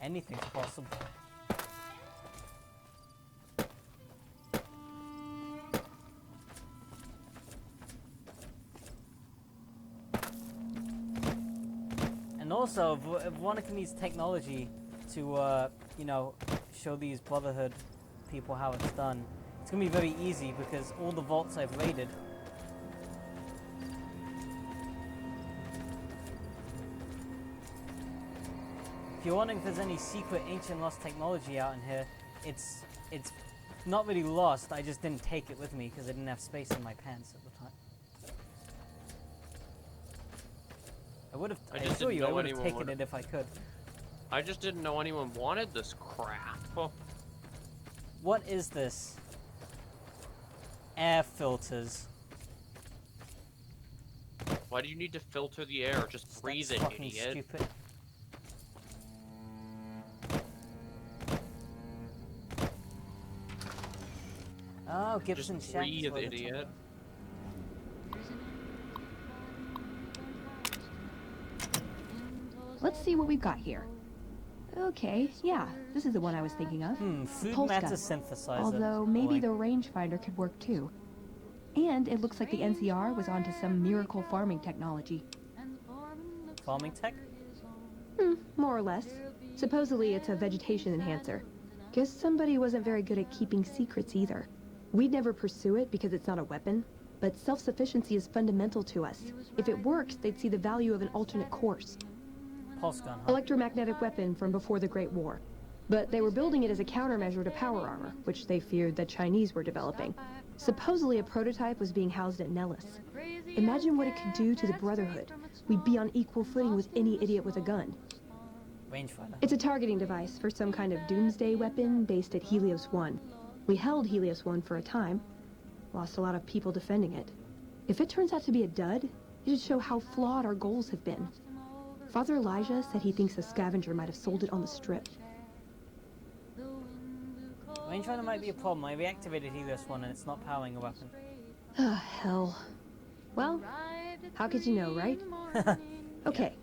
anything's possible. And also, if one can use technology to, you know, show these Brotherhood people how it's done, it's gonna be very easy because all the vaults I've raided. If you're wondering if there's any secret ancient lost technology out in here, it's not really lost. I just didn't take it with me because I didn't have space in my pants at the time. I would have. I assure you, I would have taken it if I could. I just didn't know anyone wanted this crap. Oh. What is this? Air filters. Why do you need to filter the air? Just breathe it, fucking idiot. Stupid. Oh, Gibson Just Shack. breathe, idiot. Let's see what we've got here. Okay, yeah, this is the one I was thinking of. Food Pulse matter gun. synthesizer. Although maybe the rangefinder could work too. And it looks like the NCR was onto some miracle farming technology. Farming tech? More or less. Supposedly it's a vegetation enhancer. Guess somebody wasn't very good at keeping secrets either. We'd never pursue it because it's not a weapon, but self-sufficiency is fundamental to us. If it works, they'd see the value of an alternate course. Pulse gun, huh? Electromagnetic weapon from before the Great War. But they were building it as a countermeasure to power armor, which they feared the Chinese were developing. Supposedly a prototype was being housed at Nellis. Imagine what it could do to the Brotherhood. We'd be on equal footing with any idiot with a gun. Rangefinder. It's a targeting device for some kind of doomsday weapon based at Helios 1. We held Helios 1 for a time. Lost a lot of people defending it. If it turns out to be a dud, it'd show how flawed our goals have been. Father Elijah said he thinks a scavenger might have sold it on the strip. Rangefinder might be a problem. I reactivated Helios 1 and it's not powering a weapon. Ah, hell. Well, how could you know, right? Okay.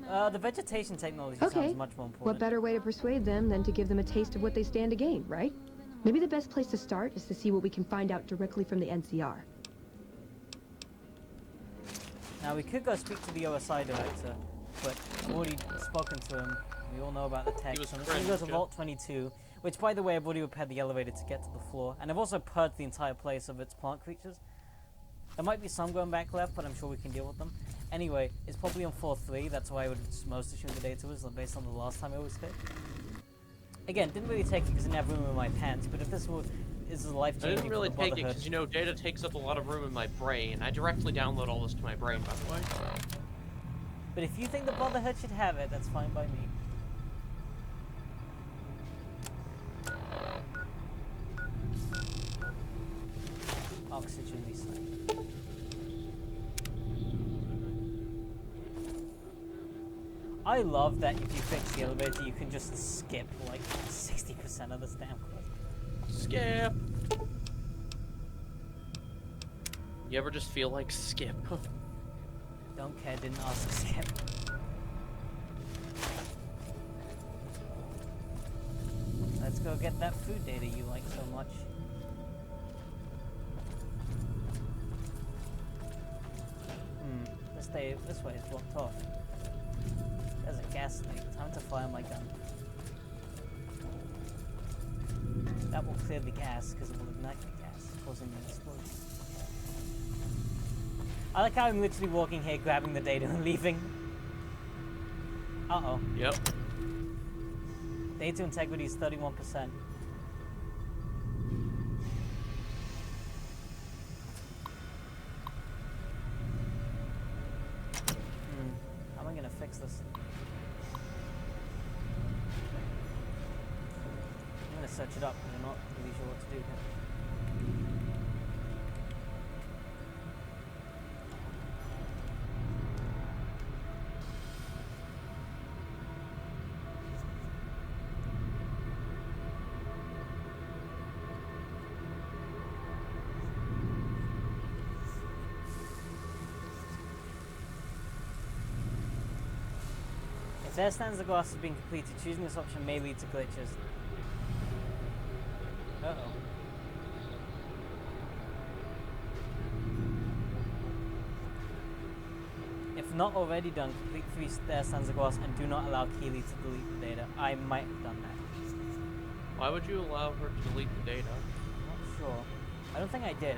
The vegetation technology sounds much more important. What better way to persuade them than to give them a taste of what they stand to gain, right? Maybe the best place to start is to see what we can find out directly from the NCR. Now, we could go speak to the OSI director, but I've already spoken to him. We all know about the tech. So I'm just going to go to Vault 22, which, by the way, I've already repaired the elevator to get to the floor. And I've also purged the entire place of its plant creatures. There might be some going back left, but I'm sure we can deal with them. Anyway, it's probably on floor 3. That's why I would most assume the data was based on the last time I was hit. Again, didn't really take it because I didn't have room in my pants, but if this is a life-changing I didn't really for the take it Brotherhood. because, you know, data takes up a lot of room in my brain. I directly download all this to my brain, by the way. But if you think the Brotherhood should have it, that's fine by me. Oxygen recycle. I love that if you fix the elevator, you can just skip like 60% of this damn quest. Skip! You ever just feel like skip? Don't care, didn't ask to skip. Let's go get that food data you like so much. This way is blocked off. There's a gas leak. Time to fire my gun. That will clear the gas because it will ignite the gas, causing an explosion. I like how I'm literally walking here, grabbing the data and leaving. Uh-oh. Yep. Data integrity is 31%. How am I gonna fix this? I'm gonna search it up, but I'm not really sure what to do here. If there stands the glass has been completed, choosing this option may lead to glitches. Uh-oh. If not already done, complete 3 there stands the glass and do not allow Keely to delete the data. I might have done that. Why would you allow her to delete the data? I'm not sure. I don't think I did.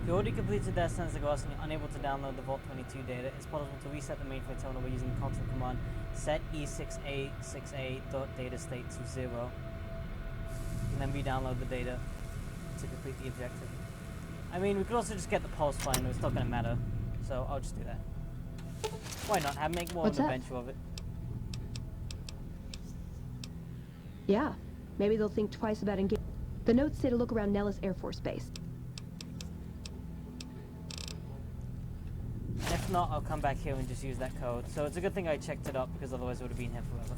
If you already completed that stands the glass and you're unable to download the Vault 22 data, it's possible to reset the mainframe terminal by using the console command set e6a68.datastate to 0. You can then re-download the data to complete the objective. I mean, we could also just get the pulse finder, it's not going to matter, so I'll just do that. Why not? Make more of an adventure of it. Yeah, maybe they'll think twice about engaging. The notes say to look around Nellis Air Force Base. And if not, I'll come back here and just use that code. So it's a good thing I checked it up, because otherwise it would have been here forever.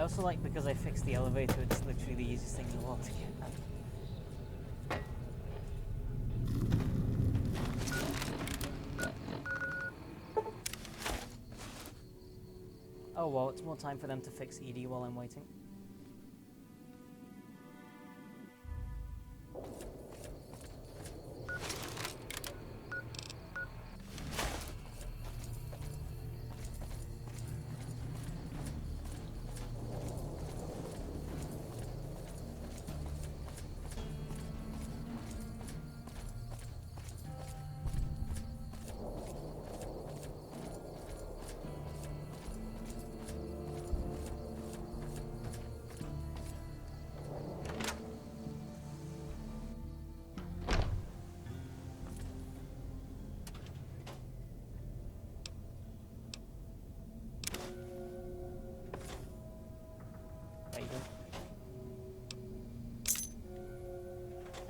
also like because I fixed the elevator, it's literally the easiest thing in the world to get at. Oh well, it's more time for them to fix ED while I'm waiting.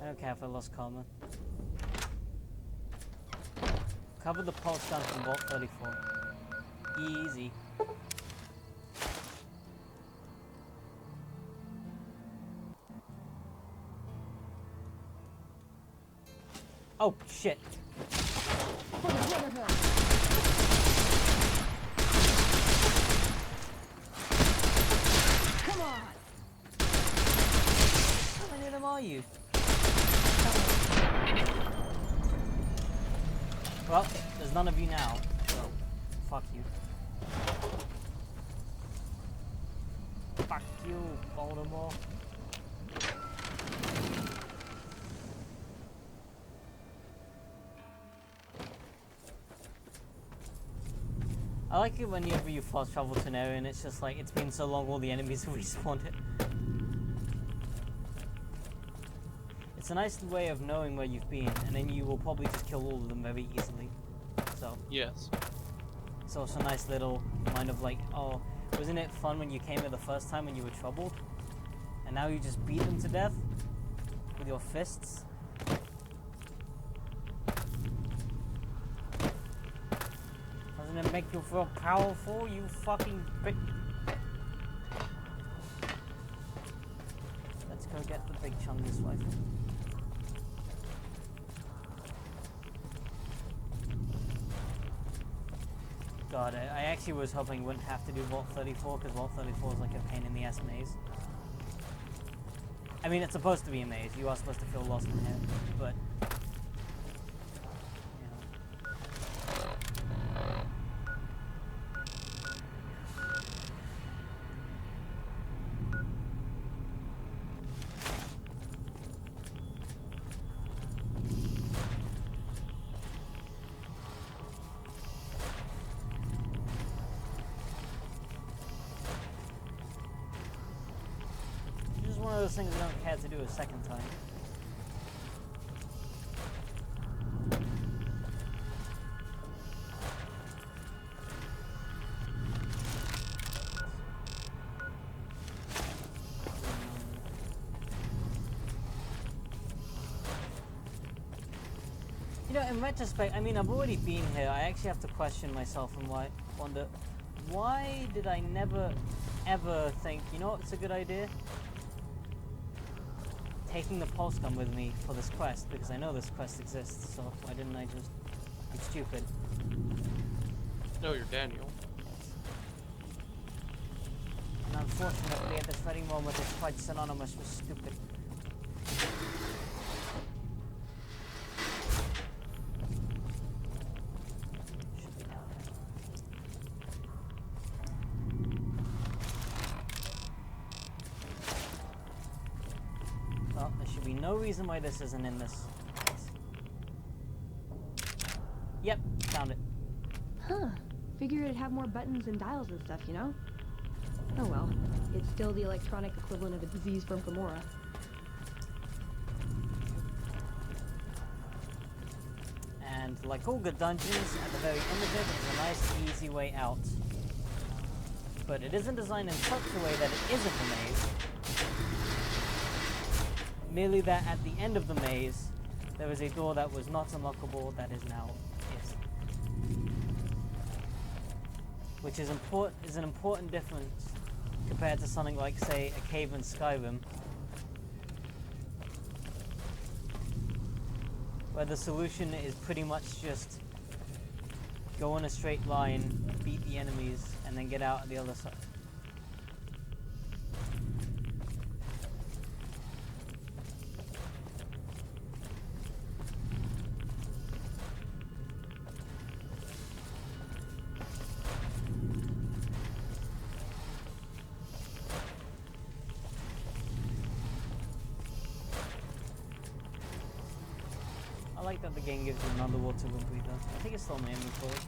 I don't care if I lost karma. Cover the pulse gun from Vault 34. Easy. Oh, shit. For the Brotherhood. Come on. How many of them are you? Well, there's none of you now, so fuck you. Fuck you, Baltimore. I like it whenever you fast travel to an area and it's just like, it's been so long, all the enemies have respawned it. It's a nice way of knowing where you've been, and then you will probably just kill all of them very easily. So yes, it's also a nice little kind of like, oh, wasn't it fun when you came here the first time when you were troubled, and now you just beat them to death with your fists? Doesn't it make you feel powerful, you fucking bitch? Let's go get the big chungus rifle. God, I actually was hoping we wouldn't have to do Vault 34, because Vault 34 is like a pain in the ass maze. I mean, it's supposed to be a maze. You are supposed to feel lost in here, but... one of those things I don't care to do a second time. You know, in retrospect, I mean, I've already been here. I actually have to question myself and wonder, why did I never, ever think, you know what's a good idea? Taking the pulse gun with me for this quest, because I know this quest exists, so why didn't I just... I'm stupid. No, you're Daniel. And unfortunately, at this very moment, it's quite synonymous with stupid. Should be down here. Well, there should be no reason why this isn't in this. Yep, found it. Huh. Figure it'd have more buttons and dials and stuff, you know? Oh well. It's still the electronic equivalent of a disease from Gamora. And like all good dungeons, at the very end of it, there's a nice, easy way out. But it isn't designed in such a way that it isn't a maze. Merely that at the end of the maze, there was a door that was not unlockable that is now is. Which is an important difference compared to something like, say, a cave in Skyrim, where the solution is pretty much just go in a straight line, beat the enemies, and then get out at the other side. I like that the game gives you an underwater wind breather. I think it's still in my inventory.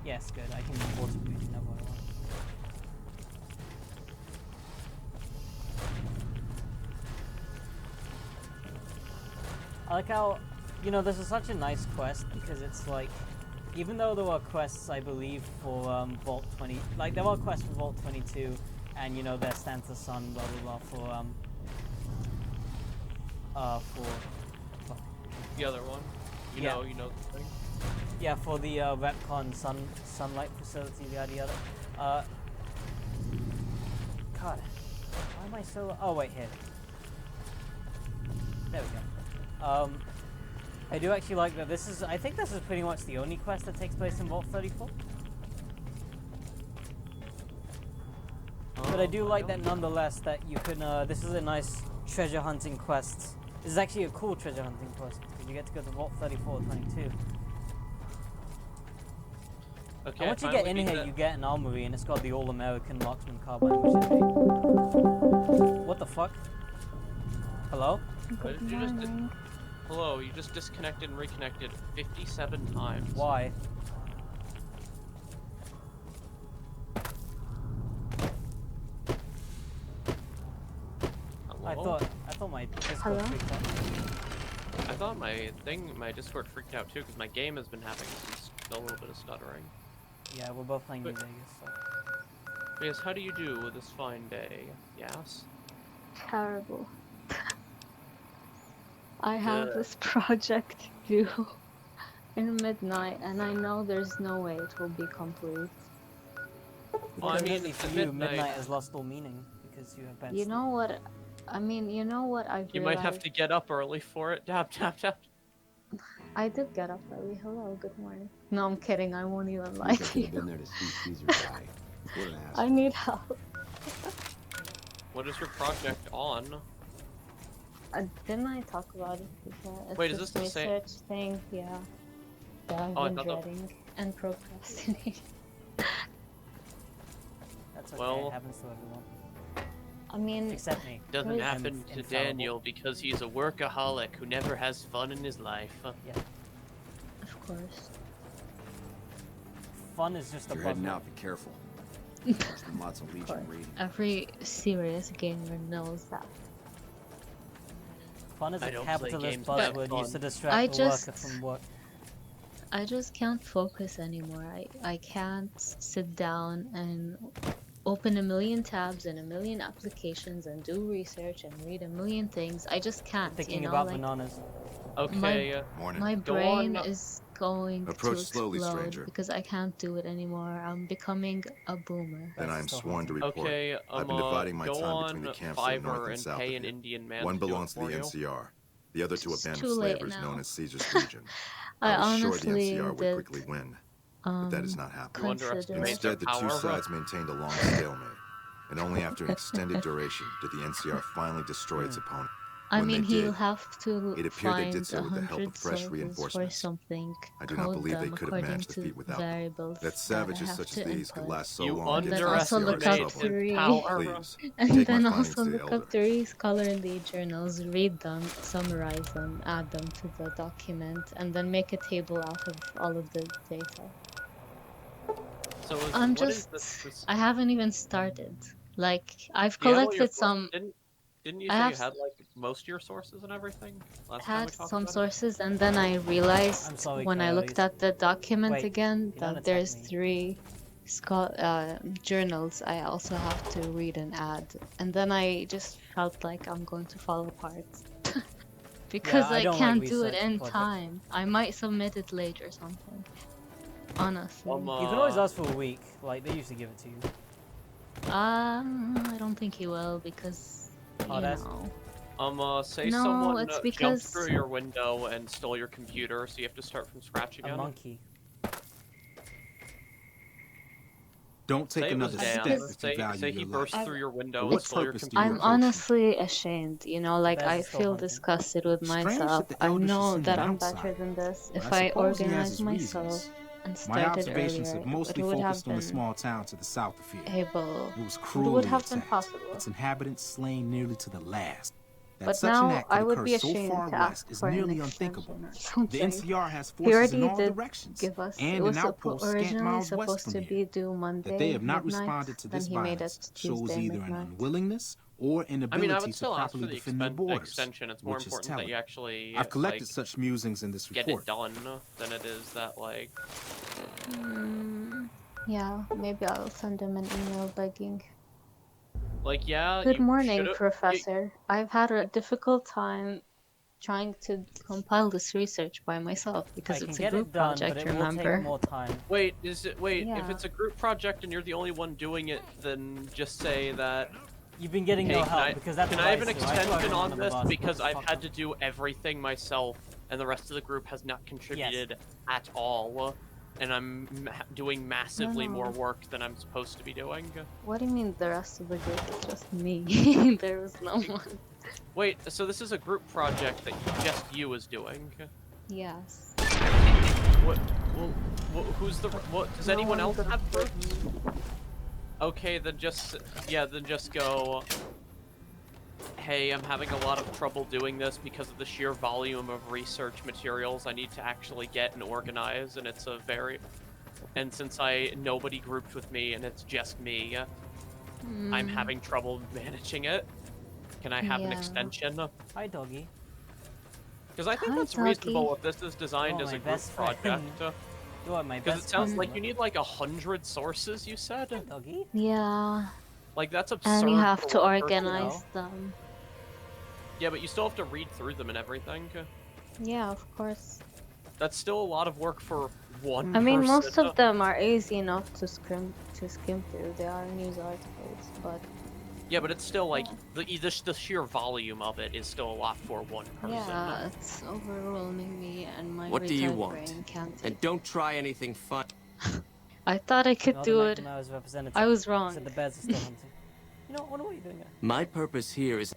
Yes, good. I can water breathe whenever I want. I like how, you know, this is such a nice quest because it's like, even though there were quests, I believe, for Vault 20, like there were quests for Vault 22, and you know, their stands the sun, blah blah blah, for The other one. You know the thing. Yeah, for the Retcon sunlight facility, yada yada. God, why am I so? Oh wait, here. There we go. I do actually like that. This is. I think this is pretty much the only quest that takes place in Vault 34. But I do like that nonetheless. That you can. This is a nice treasure hunting quest. This is actually a cool treasure hunting quest because you get to go to Vault 34 or 22. Okay, and once you get in here, you get an armory, and it's got the all-American marksman carbine, which is what the fuck? Hello? What did you just Hello, you just disconnected and reconnected 57 times. Why? Hello? I thought my Discord freaked out. I thought my Discord freaked out too because my game has been having a little bit of stuttering. Yeah, we're both playing New Vegas, so. Yes, how do you do with this fine day? Yes? Terrible. I have this project due in midnight, and I know there's no way it will be complete. Well, I mean, for you, midnight has lost all meaning because you have bad You know what? I mean, you know what I've You realized? might have to get up early for it. Tap, tap, tap. I did get up early. Hello, good morning. No, I'm kidding. I won't even lie to you. Been there to see Caesar die. What an ass. I need help. What is your project on? Didn't I talk about it before? It's Wait, is this the same- research thing? Yeah. That I've Oh, I been thought that- dreading and procrastinating. That's okay, Well- it happens to everyone. I mean, except me. Doesn't Wait. happen to Daniel because he's a workaholic who never has fun in his life. Yeah. Of course. Fun is just a You're heading buzzword. out, be careful. There's been lots of Legion raiding. Every serious gamer knows that. Fun is I a don't play capitalist games that buzzword fun. used to distract I the just- worker from work. I just can't focus anymore. I can't sit down and open a million tabs and a million applications and do research and read a million things. I just can't. Thinking you know, about like, bananas. Okay. my Go brain on. is going Approach to slowly, explode stranger. because I can't do it anymore. I'm becoming a boomer. Then I am sworn to report. Okay, I've been dividing my go time between the on camps to the Fiverr north and and south pay of an here. Indian man One to do it belongs to the for you. NCR. The other to a It's band of too late slavers known now. as Caesar's Legion. I was sure the honestly NCR would did, quickly win, but that has not happened. You underestimate Instead, the their two power. sides maintained a long stalemate, and only after an extended duration did the NCR finally destroy its opponent. I When mean, they he'll did, have to it appeared they find did so with the help 100 of fresh sources for reinforcements. something, I do not code believe they them could have according managed the to feat without them. variables That savages I have such as to these could input. last so You long And then against also the look NCR's up trouble. three, Please, and take then my also findings to the look Elder. up three scholarly journals, read them, summarize them, add them to the document, and then make a table out of all of the data. So is, I'm what is just, this? I haven't even started. Like, I've Do you have all your collected sources? some, Didn't you I say you have had like most of your sources and everything last time we had talked some about it? sources, and then I realized I'm sorry, when I looked Coyotes. at the document Wait, again you don't that attack there's me. three journals I also have to read and add, and then I just felt like I'm going to fall apart because I I don't like can't do it research in projects. time. I might submit it late or something. Honestly. You can always ask for a week. Like, they usually give it to you. I don't think he will because, Oh, you that's- know. Say No, someone it's jumped because- through your window and stole your computer, so you have to start from scratch again. A monkey. Don't take Say it was another Dan. step if Say, you value say he your burst life. through your window For and what stole your purpose do you computer. I'm honestly ashamed, you know, like Baz I is still feel hunting. disgusted with Strange myself. that the I Elder should know send that an I'm outsider, better than this. but If I I suppose he has organized his myself reasons. and My started observations earlier, have mostly it would have focused on the been small town to the south of here. able. It was It cruelly would have been attacked, possible. its inhabitants slain nearly to the last. That But such an now act could I would occur be so ashamed far to west ask is for an nearly extension unthinkable. or The something. NCR has He forces already in all did directions give us. and It an was outpost scant originally miles west supposed from to here. be due Monday That they have not midnight, responded to then this he made violence it shows Tuesday either an midnight. unwillingness or I mean, I inability would to still ask for properly the defend their borders, extension. It's more which is important telling. that you actually I've collected like, such musings in this get report. it done than it is that like. Yeah, maybe I'll send him an email begging. Like, yeah. Good you morning, should've- Professor. I've had a difficult time trying to compile this research by myself because I can it's a get group it done, project, but it will remember? take more time. Wait, if Yeah. it's a group project and you're the only one doing it, then just say that. You've been getting Hey, no can help I, because that's can what I have an I do. I throw extension everyone on under the this bus. because I've Fuck had them. to do everything myself and the rest of the group has not contributed at all, and I'm doing massively No. more work than I'm supposed to be doing. What do you mean the rest of the group? It's just me. There was no one. Wait, so this is a group project that just you is doing? Yes. What? Well, who's the? What? Does No anyone one else got have groups? Okay, then just go. Hey, I'm having a lot of trouble doing this because of the sheer volume of research materials I need to actually get and organize, and it's a very. And since nobody grouped with me and it's just me, I'm having trouble managing it. Can I have an Yeah. extension? Hi, doggy. Because I think Hi, that's doggy. reasonable if this is designed Oh, as my a group best friend. project. You are my Because best it sounds friend. like you need like 100 sources, you said? Doggy? Yeah. Like, that's absurd. And you have for to one person. organize them. Yeah, but you still have to read through them and everything. Yeah, of course. That's still a lot of work for one I mean, person. most of them are easy enough to skim through. They are news articles, but Yeah, but it's still like, the sheer volume of it is still a lot for one person. yeah, it's overwhelming me, and my What do you retard want? brain can't take And don't try anything fun. I thought I could Not do the it. Magnus representative I was wrong. said the bears are still hunting. You know, I wonder what you're doing here. My purpose here is...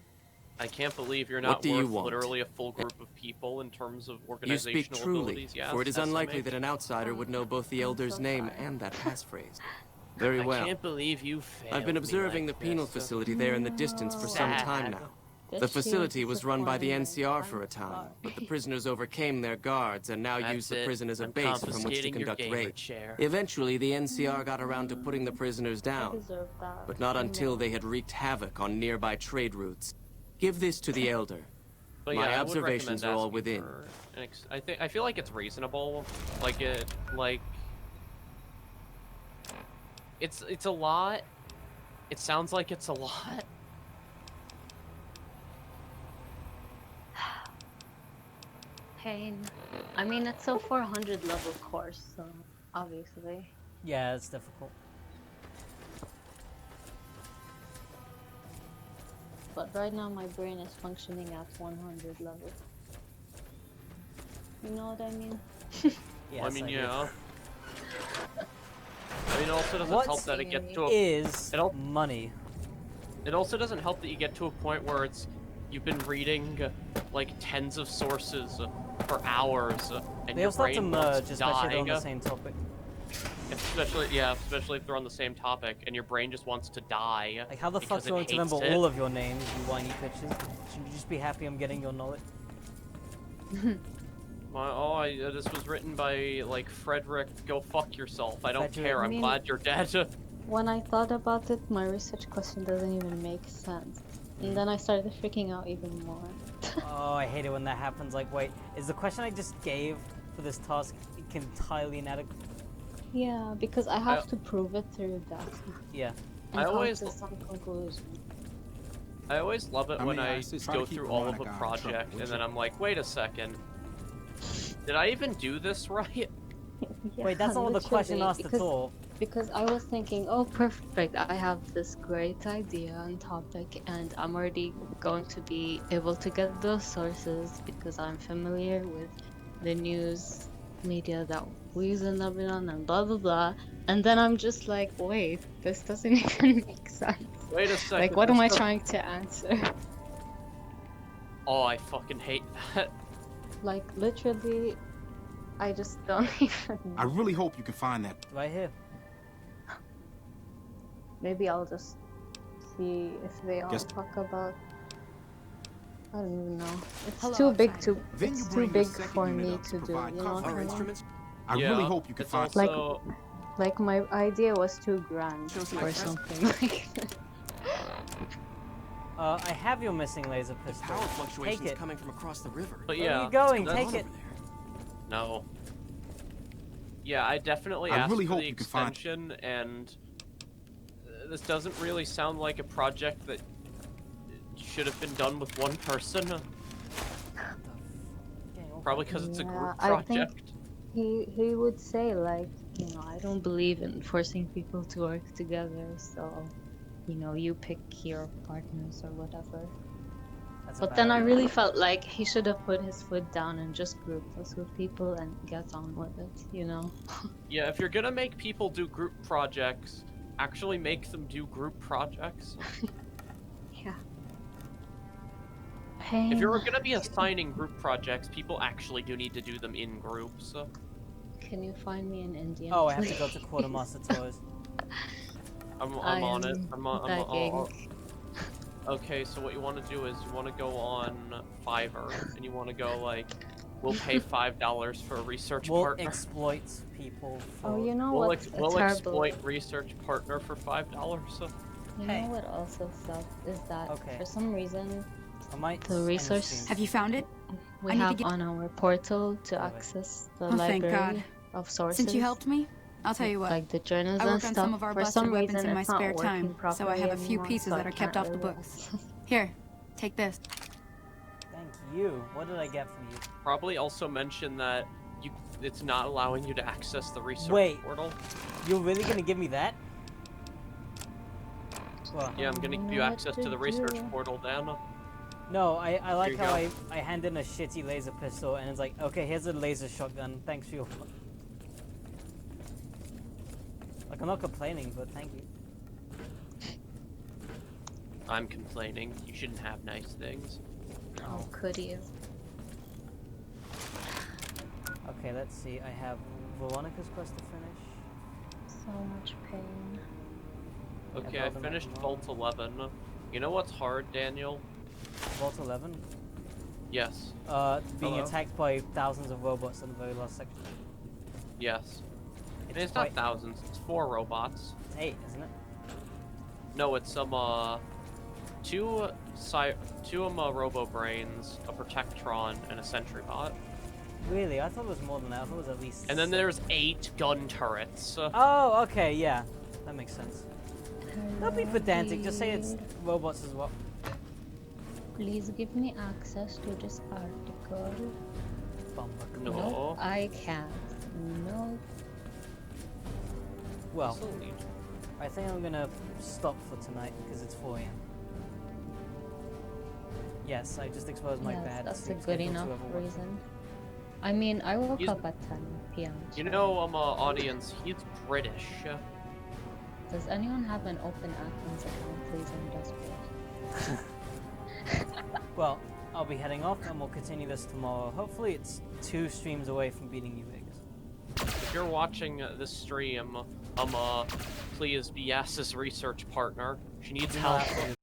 I can't believe you're What not do you worth want? literally a full group of people in terms of You organizational speak truly, abilities. Yes, for it is SMH. unlikely that an outsider would know both the Elder's name and that passphrase. Very well. I can't believe you failed I've been me observing like the penal this. facility there in the distance for some time now. The facility was run by the NCR for a time, but the prisoners overcame their guards and now That's use the it. prison as a I'm base from which to confiscating your conduct gamer raids. chair. Eventually, the NCR got around to putting the prisoners down, deserve that. but not until they had wreaked havoc on nearby trade routes. Give this to the Elder. But My yeah, I would observations recommend are all asking within. for I feel like it's reasonable. It's a lot. It sounds like it's a lot. Pain. I mean, it's a 400 level course, so obviously. Yeah, it's difficult. But right now, my brain is functioning at 100 level. You know what I mean? Yes, I mean, do. yeah. I mean, it also doesn't What help that it gets to a is money. It also doesn't help that you get to a point where you've been reading like tens of sources for hours, and They your all start to brain wants merge, to especially if they're on die. the same topic. Especially if they're on the same topic, and your brain just wants to die. Like, how the fuck because do I it remember hates it. all of your names, you whiny bitches? Shouldn't you just be happy I'm getting your knowledge? This was written by, like, Frederick. Go fuck yourself. I don't Frederick. care. I I'm mean- glad you're dead. When I thought about it, my research question doesn't even make sense. And then I started freaking out even more. Oh, I hate it when that happens. Like, wait, is the question I just gave for this task entirely inadequate? Yeah, because I have to prove it through data. Yeah. And I come always- to some conclusion. I always love it I when mean, I honestly, try to go keep through all of a Veronica out of trouble, project, would and you? then I'm like, wait a second. Did I even do this right? Wait, that's not what the question literally, asked at because all. Because I was thinking, oh, perfect, I have this great idea and topic, and I'm already going to be able to get those sources because I'm familiar with the news media that we've been on and blah blah blah. And then I'm just like, wait, this doesn't even make sense. Wait a second. Like, what am I trying to answer? Oh, I fucking hate that. Like, literally, I just don't even know. I really hope you can find that. Right here. Maybe I'll just see if they all Guess- talk about. I don't even know. It's Hello, too big outsider. to. Then It's you too bring your big second for unit me up to to do. provide You know cover what I mean? instruments. I Yeah, really hope you can it's find. also... Like my idea was too grand Shows my or friends. something like that. I have your missing laser pistol. Power Take fluctuations it. coming from across the river. But Where yeah, are you going? that's- Take it. No. Yeah, I definitely I asked really for hope the you can find- extension, and this doesn't really sound like a project that should have been done with one person. Probably because it's a group I project. think he would say like, you know, I don't believe in forcing people to work together, so you know, you pick your partners or whatever. That's a But bad then I idea. really felt like he should have put his foot down and just grouped us with people and get on with it, you know? Yeah, if you're gonna make people do group projects, actually make them do group projects. Yeah. If you're gonna be assigning group projects, people actually do need to do them in groups. Can you find me an Indian? Oh, I have to go please? to Quartermaster Tours. I'm I on it. am I'm on. begging. Okay, so what you want to do is you want to go on Fiverr and you want to go like, we'll pay $5 for a research We'll partner. exploit people for... Oh, you know We'll, what's we'll terrible? exploit research partner for $5. You know what also sucks is that Okay. for some reason I might the end the resource stream. Have you found it? we I need to have get- on our portal to Perfect. access the Oh, thank library God. of sources. Since you helped me, I'll tell you what. Like the journals I and work on stuff. some of our for busted some weapons reason, in my it's not spare working time, so I have a few properly pieces anymore, that are so I kept can't off the really books. Here, take this. Thank you. What did I get from you? Probably also mention that it's not allowing you to access the research Wait. portal. You're really gonna give me that? Well, Yeah, I'm gonna give you access to the research portal, Dan. no, I like you how go. I hand in a shitty laser pistol and it's like, okay, here's a laser shotgun. Thanks for your... Like, I'm not complaining, but thank you. I'm complaining. You shouldn't have nice things. How could you? Okay, let's see. I have Veronica's quest to finish. So much pain. Okay, I finished Vault 11. You know what's hard, Daniel? Vault 11? Yes. Being Hello? attacked by thousands of robots in the very last section. Yes. And it's quite- not thousands, it's 4 robots. It's 8, isn't it? No, it's two Robo Brains, a Protectron, and a Sentry Bot. Really? I thought it was more than that. I thought it was at least... And then there's 8 gun turrets. Oh, okay, yeah. That makes sense. Don't be pedantic, just say it's robots as well. Please give me access to this article. No. Nope, I can't. No. Well, I think I'm gonna stop for tonight because it's 4 a.m. Yes, I just exposed my Yes, bad that's a sleep good schedule to enough everyone. reason. I mean, I woke He's- up at 10 p.m. You know, audience, he's British. Does anyone have an open Athens account, please? I'm desperate. Well, I'll be heading off and we'll continue this tomorrow. Hopefully it's 2 streams away from beating New Vegas. If you're watching this stream, please be Yas's research partner. She needs Do help. not have to do